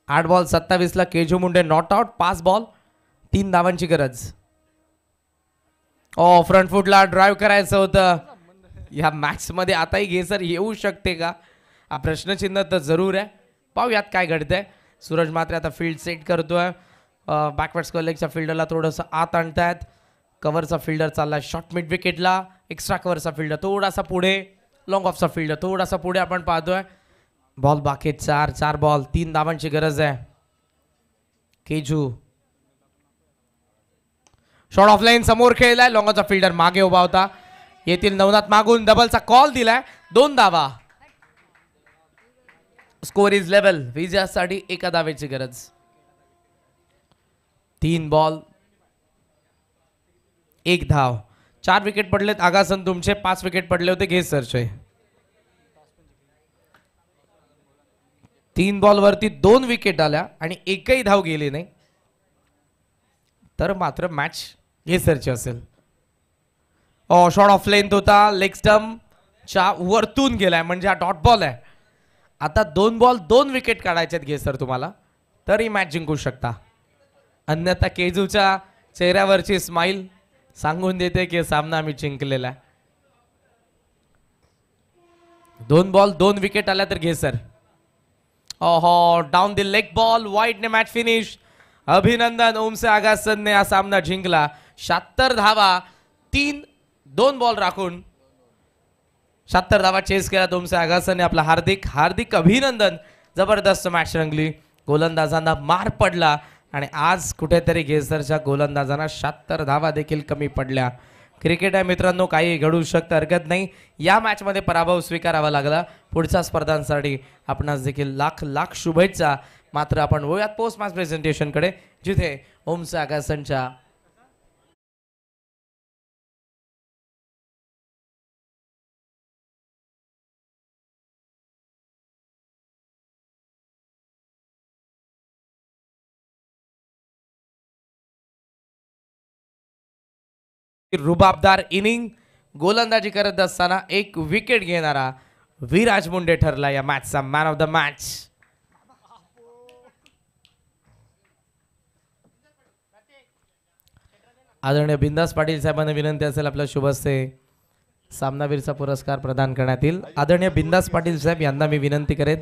8 बॉल 27 ला केजू मुंडे नॉट आउट. 5 बॉल 3 धावांची गरज. फ्रंट फुटला ड्राईव्ह करायचं होतं या मॅच मध्ये. आताही घेसर येऊ शकते का हा प्रश्नचिन्ह तर जरूर आहे. पाहूयात काय घडतंय. सूरज मात्र आता फील्ड सेट करतोय. बॅकवर्ड स्क्वेअर फिल्डरला थोडंसं आत आणतायत. कव्हरचा फिल्डर चाललाय शॉर्ट मिड विकेटला. एक्स्ट्रा कव्हरचा फिल्डर थोडासा पुढे. लॉंग ऑफचा फिल्डर थोडासा पुढे आपण पाहतोय. बॉल बाकी 4 बॉल 3 धावांची गरज आहे. केजू शॉर्ट ऑफलाईन समोर खेळलाय, लॉंगाचा फिल्डर मागे उभा होता. येथील नवनाथ मागून डबलचा कॉल दिलाय. 2 धावा. Score is level. विजयासाठी एका धावेची गरज. 3 बॉल 1 धाव. 4 विकेट पडलेत आगासन तुमचे, 5 विकेट पडले होते घेसरचे. 3 बॉल वरती 2 विकेट आल्या आणि एकही धाव गेली नाही, तर मात्र मॅच घेसरची असेल. शॉर्ट ऑफ लेंथ होता, लेग स्टम्प च्या वरतून गेलाय, म्हणजे हा डॉट बॉल आहे. आता 2 बॉल 2 विकेट काढायचे आहेत घेसर तुम्हाला, तरी मॅच जिंकू शकता. अन्यथा केजूच्या चेहऱ्यावरची स्माइल सांगून देते की सामना आम्ही जिंकलेला आहे. 2 बॉल 2 विकेट आल्या तर घेसर. Down the leg ball wide ने मॅच फिनिश. अभिनंदन, ओमसे आगासनने हा सामना जिंकला. 76 धावा 2 बॉल राखून 76 धावा चेस केला ओमसे आगासनने. आपला हार्दिक अभिनंदन. जबरदस्त मॅच रंगली, गोलंदाजांना मार पडला आणि आज कुठेतरी घेसरच्या गोलंदाजांना 76 धावा देखील कमी पडल्या. क्रिकेट आहे मित्रांनो, काही घडू शकतं, हरकत नाही. या मॅचमध्ये पराभव स्वीकारावा लागला. पुढच्या स्पर्धांसाठी आपणास देखील लाख लाख शुभेच्छा. मात्र आपण वळूयात पोस्ट मॅच प्रेझेंटेशनकडे, जिथे ओमसे आगासनच्या रुबाबदार इनिंग गोलंदाजी करत असताना 1 विकेट घेणारा विराज मुंडे ठरला या मॅचचा मॅन ऑफ द मॅच. आदरणीय बिंदास पाटील साहेबांना विनंती असेल आपल्या शुभ हस्ते सामनावीरचा पुरस्कार प्रदान करण्यात येईल. आदरणीय बिंदास पाटील साहेब यांना मी विनंती करेन.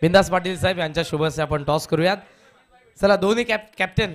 बिंदास पाटील साहेब यांच्या शुभ हस्ते आपण टॉस करूयात. चला दोन्ही कॅप्टन